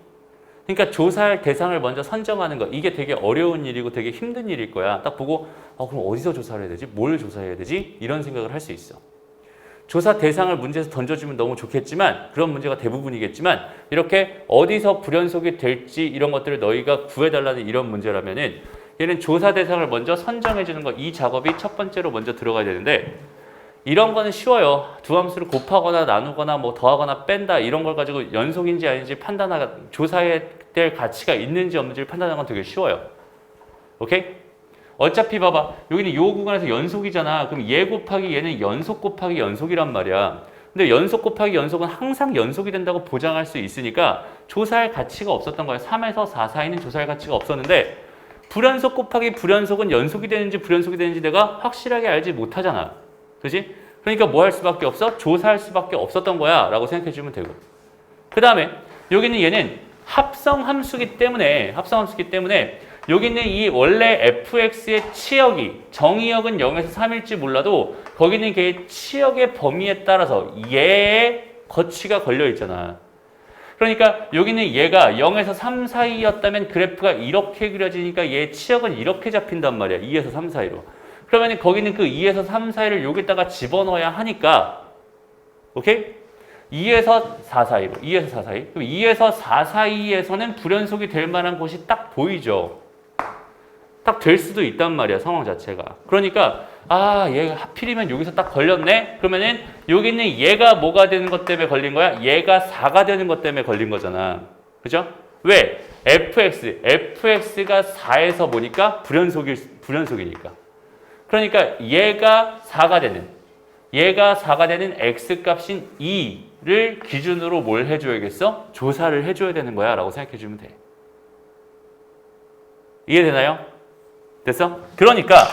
그러니까 조사할 대상을 먼저 선정하는 거. 이게 되게 어려운 일이고 되게 힘든 일일 거야. 딱 보고 그럼 어디서 조사를 해야 되지? 뭘 조사해야 되지? 이런 생각을 할 수 있어. 조사 대상을 문제에서 던져주면 너무 좋겠지만 그런 문제가 대부분이겠지만 이렇게 어디서 불연속이 될지 이런 것들을 너희가 구해달라는 이런 문제라면은 얘는 조사 대상을 먼저 선정해주는 거. 이 작업이 첫 번째로 먼저 들어가야 되는데 이런 거는 쉬워요. 두 함수를 곱하거나 나누거나 뭐 더하거나 뺀다 이런 걸 가지고 연속인지 아닌지 판단하고 조사해야 될 가치가 있는지 없는지를 판단하는 건 되게 쉬워요. 오케이? 어차피 봐봐. 여기는 요 구간에서 연속이잖아. 그럼 얘 곱하기 얘는 연속 곱하기 연속이란 말이야. 근데 연속 곱하기 연속은 항상 연속이 된다고 보장할 수 있으니까 조사할 가치가 없었던 거야. 3에서 4 사이는 조사할 가치가 없었는데 불연속 곱하기 불연속은 연속이 되는지 불연속이 되는지 내가 확실하게 알지 못하잖아. 그지? 그러니까 뭐 할 수밖에 없어? 조사할 수밖에 없었던 거야 라고 생각해 주면 되고. 그 다음에 여기는 얘는 합성함수기 때문에 여기 있는 이 원래 fx의 치역이 정의역은 0에서 3일지 몰라도 거기는 걔 치역의 범위에 따라서 얘의 거치가 걸려 있잖아. 그러니까 여기는 얘가 0에서 3 사이였다면 그래프가 이렇게 그려지니까 얘 치역은 이렇게 잡힌단 말이야. 2에서 3 사이로. 그러면 거기는 그 2에서 3 사이를 여기다가 집어넣어야 하니까 오케이? 2에서 4 사이로. 2에서 4 사이. 그럼 2에서 4 사이에서는 불연속이 될 만한 곳이 딱 보이죠. 딱 될 수도 있단 말이야, 상황 자체가. 그러니까 얘가 하필이면 여기서 딱 걸렸네? 그러면은 여기 있는 얘가 뭐가 되는 것 때문에 걸린 거야? 얘가 4가 되는 것 때문에 걸린 거잖아. 그죠? 왜? fx가 4에서 보니까 불연속이니까. 그러니까 얘가 4가 되는 x값인 2를 기준으로 뭘 해줘야겠어? 조사를 해줘야 되는 거야 라고 생각해주면 돼. 이해되나요? 됐어? 그러니까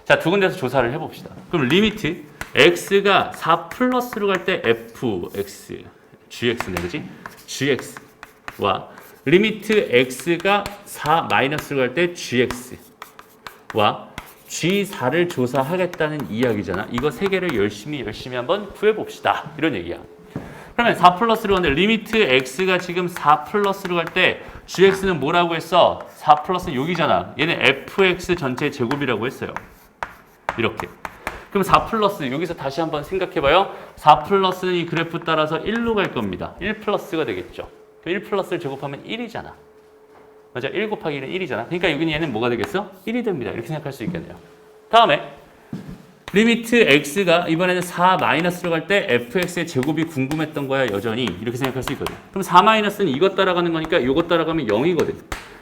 자, 두 군데서 조사를 해봅시다. 그럼 리미트 x가 4 플러스로 갈 때 fx, gx네, 그지? gx와 리미트 x가 4 마이너스로 갈 때 gx와 g4를 조사하겠다는 이야기잖아. 이거 세 개를 열심히 한번 구해봅시다. 이런 얘기야. 그러면 4 플러스로 가는데 리미트 x가 지금 4 플러스로 갈 때 gx는 뭐라고 했어? 4 플러스는 여기잖아. 얘는 fx 전체 제곱이라고 했어요. 이렇게. 그럼 4 플러스 여기서 다시 한번 생각해봐요. 4 플러스는 이 그래프 따라서 1로 갈 겁니다. 1 플러스가 되겠죠. 1 플러스를 제곱하면 1이잖아. 맞아? 1 곱하기 1은 1이잖아. 그러니까 여기는 얘는 뭐가 되겠어? 1이 됩니다. 이렇게 생각할 수 있겠네요. 다음에 리미트 x가 이번에는 4 마이너스로 갈 때 fx의 제곱이 궁금했던 거야. 여전히 이렇게 생각할 수 있거든. 그럼 4 마이너스는 이것 따라가는 거니까 이것 따라가면 0이거든.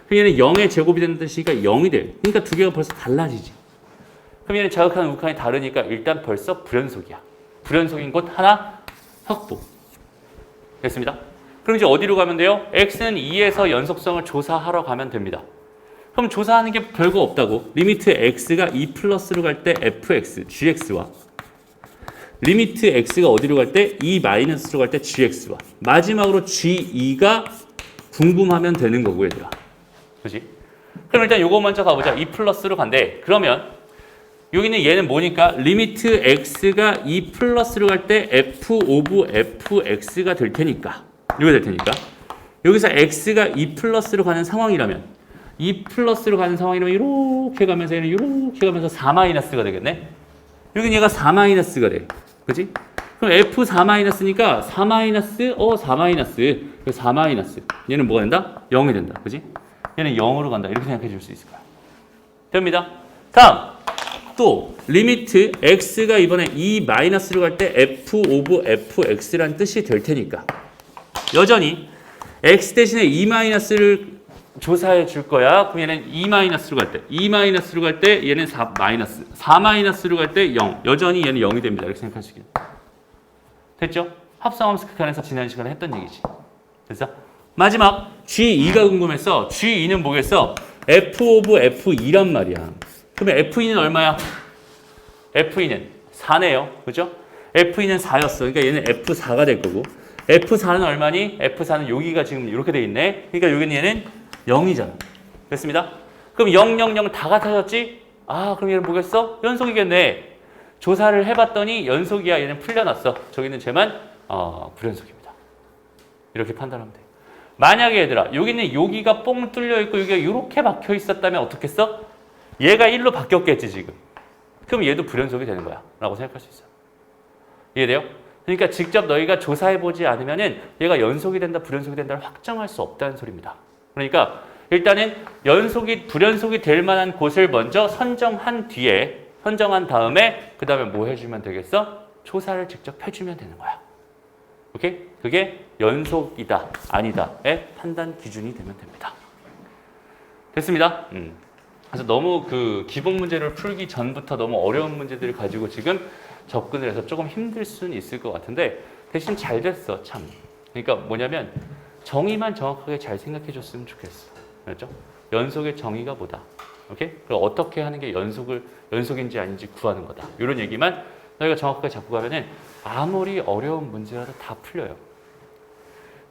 그럼 얘는 0의 제곱이 되는 뜻이니까 0이 돼. 그러니까 두 개가 벌써 달라지지. 그럼 얘는 자극하는 우칸이 다르니까 일단 벌써 불연속이야. 불연속인 곳 하나 확보. 됐습니다. 그럼 이제 어디로 가면 돼요? x는 2에서 연속성을 조사하러 가면 됩니다. 그럼 조사하는 게 별거 없다고. 리미트 x가 2 플러스로 갈 때 fx, gx와 리미트 x가 어디로 갈 때 2 마이너스로 갈 때 gx와 마지막으로 g2가 궁금하면 되는 거고 얘들아. 그렇지? 그럼 일단 요거 먼저 가보자. 2 플러스로 간대. 그러면 여기는 얘는 뭐니까 리미트 x가 2 플러스로 갈 때 f 오브 fx가 될 테니까 이거 될 테니까 여기서 x가 2 플러스로 가는 상황이라면 2 플러스로 가는 상황이라면 이렇게 가면서 얘는 이렇게 가면서 4 마이너스가 되겠네. 여기는 얘가 4 마이너스가 돼. 그렇지? 그럼 f 4 마이너스니까 4 마이너스 4 마이너스 4 마이너스 얘는 뭐가 된다? 0이 된다. 그렇지? 얘는 0으로 간다. 이렇게 생각해 줄 수 있을 거야. 됩니다. 다음 또 리미트 x가 이번에 2 마이너스로 갈 때 f 오브 fx란 뜻이 될 테니까 여전히 x 대신에 2 마이너스를 조사해 줄 거야. 그럼 얘는 2 마이너스로 갈 때 2 마이너스로 갈 때 얘는 4 마이너스 4 마이너스로 갈 때 0 여전히 얘는 0이 됩니다. 이렇게 생각할 수 있겠네. 됐죠? 합성함수 극한에서 지난 시간에 했던 얘기지. 됐어? 마지막 G2가 궁금했어. G2는 뭐겠어? f 오브 f2란 말이야. 그러면 f2는 얼마야? f2는 4네요. 그죠? f2는 4였어. 그러니까 얘는 f4가 될 거고 f4는 얼마니? f4는 여기가 지금 이렇게 돼 있네. 그러니까 여기는 얘는 0이잖아. 됐습니다? 그럼 0, 0, 0 다 같아졌지? 아, 그럼 얘는 뭐겠어? 연속이겠네. 조사를 해봤더니 연속이야. 얘는 풀려났어. 저기는 쟤만 불연속입니다. 이렇게 판단하면 돼. 만약에 얘들아 여기는 여기가 뽕 뚫려 있고 여기가 이렇게 박혀 있었다면 어떻겠어? 얘가 1로 바뀌었겠지 지금. 그럼 얘도 불연속이 되는 거야 라고 생각할 수 있어요. 이해돼요? 그러니까 직접 너희가 조사해보지 않으면은 얘가 연속이 된다 불연속이 된다를 확정할 수 없다는 소리입니다. 그러니까 일단은 연속이 불연속이 될 만한 곳을 먼저 선정한 다음에 그 다음에 뭐 해주면 되겠어? 조사를 직접 해주면 되는 거야. 오케이? 그게 연속이다 아니다의 판단 기준이 되면 됩니다. 됐습니다. 그래서 너무 그 기본 문제를 풀기 전부터 너무 어려운 문제들을 가지고 지금 접근을 해서 조금 힘들 수는 있을 것 같은데 대신 잘 됐어 참. 그러니까 뭐냐면 정의만 정확하게 잘 생각해 줬으면 좋겠어. 그렇죠? 연속의 정의가 뭐다. 오케이? 그리고 어떻게 하는 게 연속인지 아닌지 구하는 거다. 이런 얘기만 너희가 정확하게 잡고 가면은 아무리 어려운 문제라도 다 풀려요.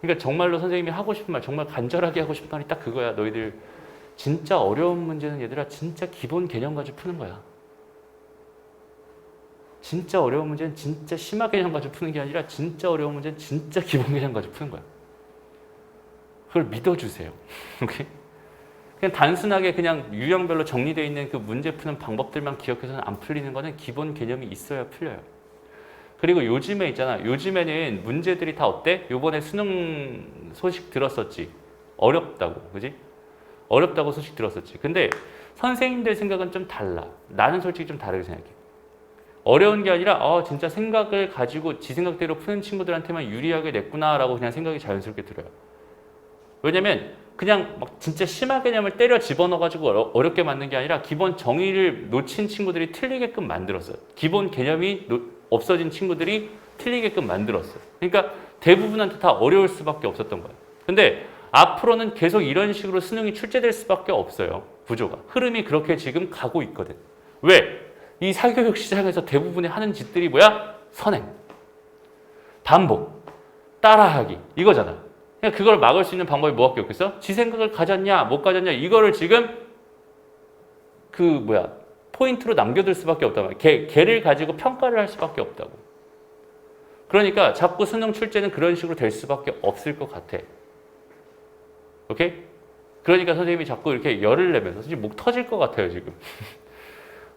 그러니까 정말로 선생님이 하고 싶은 말, 정말 간절하게 하고 싶은 말이 딱 그거야. 너희들 진짜 어려운 문제는 얘들아 진짜 기본 개념 가지고 푸는 거야. 진짜 어려운 문제는 진짜 심화 개념 가지고 푸는 게 아니라 진짜 어려운 문제는 진짜 기본 개념 가지고 푸는 거야. 그걸 믿어주세요. 오케이? 그냥 단순하게 그냥 유형별로 정리되어 있는 그 문제 푸는 방법들만 기억해서는 안 풀리는 거는 기본 개념이 있어야 풀려요. 그리고 요즘에 있잖아. 요즘에는 문제들이 다 어때? 요번에 수능 소식 들었었지. 어렵다고. 그지? 어렵다고 소식 들었었지. 근데 선생님들 생각은 좀 달라. 나는 솔직히 좀 다르게 생각해. 어려운 게 아니라 진짜 생각을 가지고 지 생각대로 푸는 친구들한테만 유리하게 냈구나라고 그냥 생각이 자연스럽게 들어요. 왜냐면 그냥 막 진짜 심한 개념을 때려 집어넣어가지고 어렵게 만든 게 아니라 기본 정의를 놓친 친구들이 틀리게끔 만들었어요. 기본 개념이 없어진 친구들이 틀리게끔 만들었어요. 그러니까 대부분한테 다 어려울 수밖에 없었던 거예요. 근데 앞으로는 계속 이런 식으로 수능이 출제될 수밖에 없어요. 구조가. 흐름이 그렇게 지금 가고 있거든. 왜? 이 사교육 시장에서 대부분이 하는 짓들이 뭐야? 선행, 반복, 따라하기 이거잖아. 그냥 그걸 막을 수 있는 방법이 뭐밖에 없겠어? 지 생각을 가졌냐 못 가졌냐 이거를 지금 포인트로 남겨둘 수밖에 없단 말이야. 걔를 가지고 평가를 할 수밖에 없다고. 그러니까 자꾸 수능 출제는 그런 식으로 될 수밖에 없을 것 같아. 오케이? 그러니까 선생님이 자꾸 이렇게 열을 내면서 선생님 목 터질 것 같아요 지금.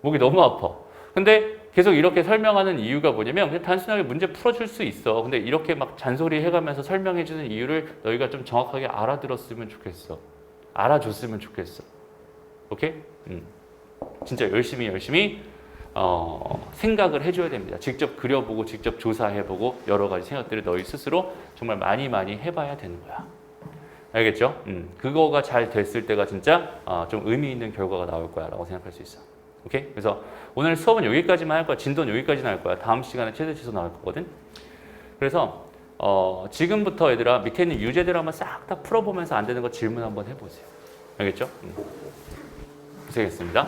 목이 너무 아파. 근데 계속 이렇게 설명하는 이유가 뭐냐면 그냥 단순하게 문제 풀어줄 수 있어. 근데 이렇게 막 잔소리 해가면서 설명해주는 이유를 너희가 좀 정확하게 알아들었으면 좋겠어. 알아줬으면 좋겠어. 오케이? 진짜 열심히 생각을 해줘야 됩니다. 직접 그려보고 직접 조사해보고 여러 가지 생각들을 너희 스스로 정말 많이 해봐야 되는 거야. 알겠죠? 그거가 잘 됐을 때가 진짜 좀 의미 있는 결과가 나올 거야 라고 생각할 수 있어. 오케이? 그래서 오늘 수업은 여기까지만 할 거야. 진도는 여기까지는 할 거야. 다음 시간에 최대 취소 나올 거거든. 그래서 지금부터 얘들아 밑에 있는 유제들 한번 싹 다 풀어보면서 안 되는 거 질문 한번 해보세요. 알겠죠? 고생했습니다.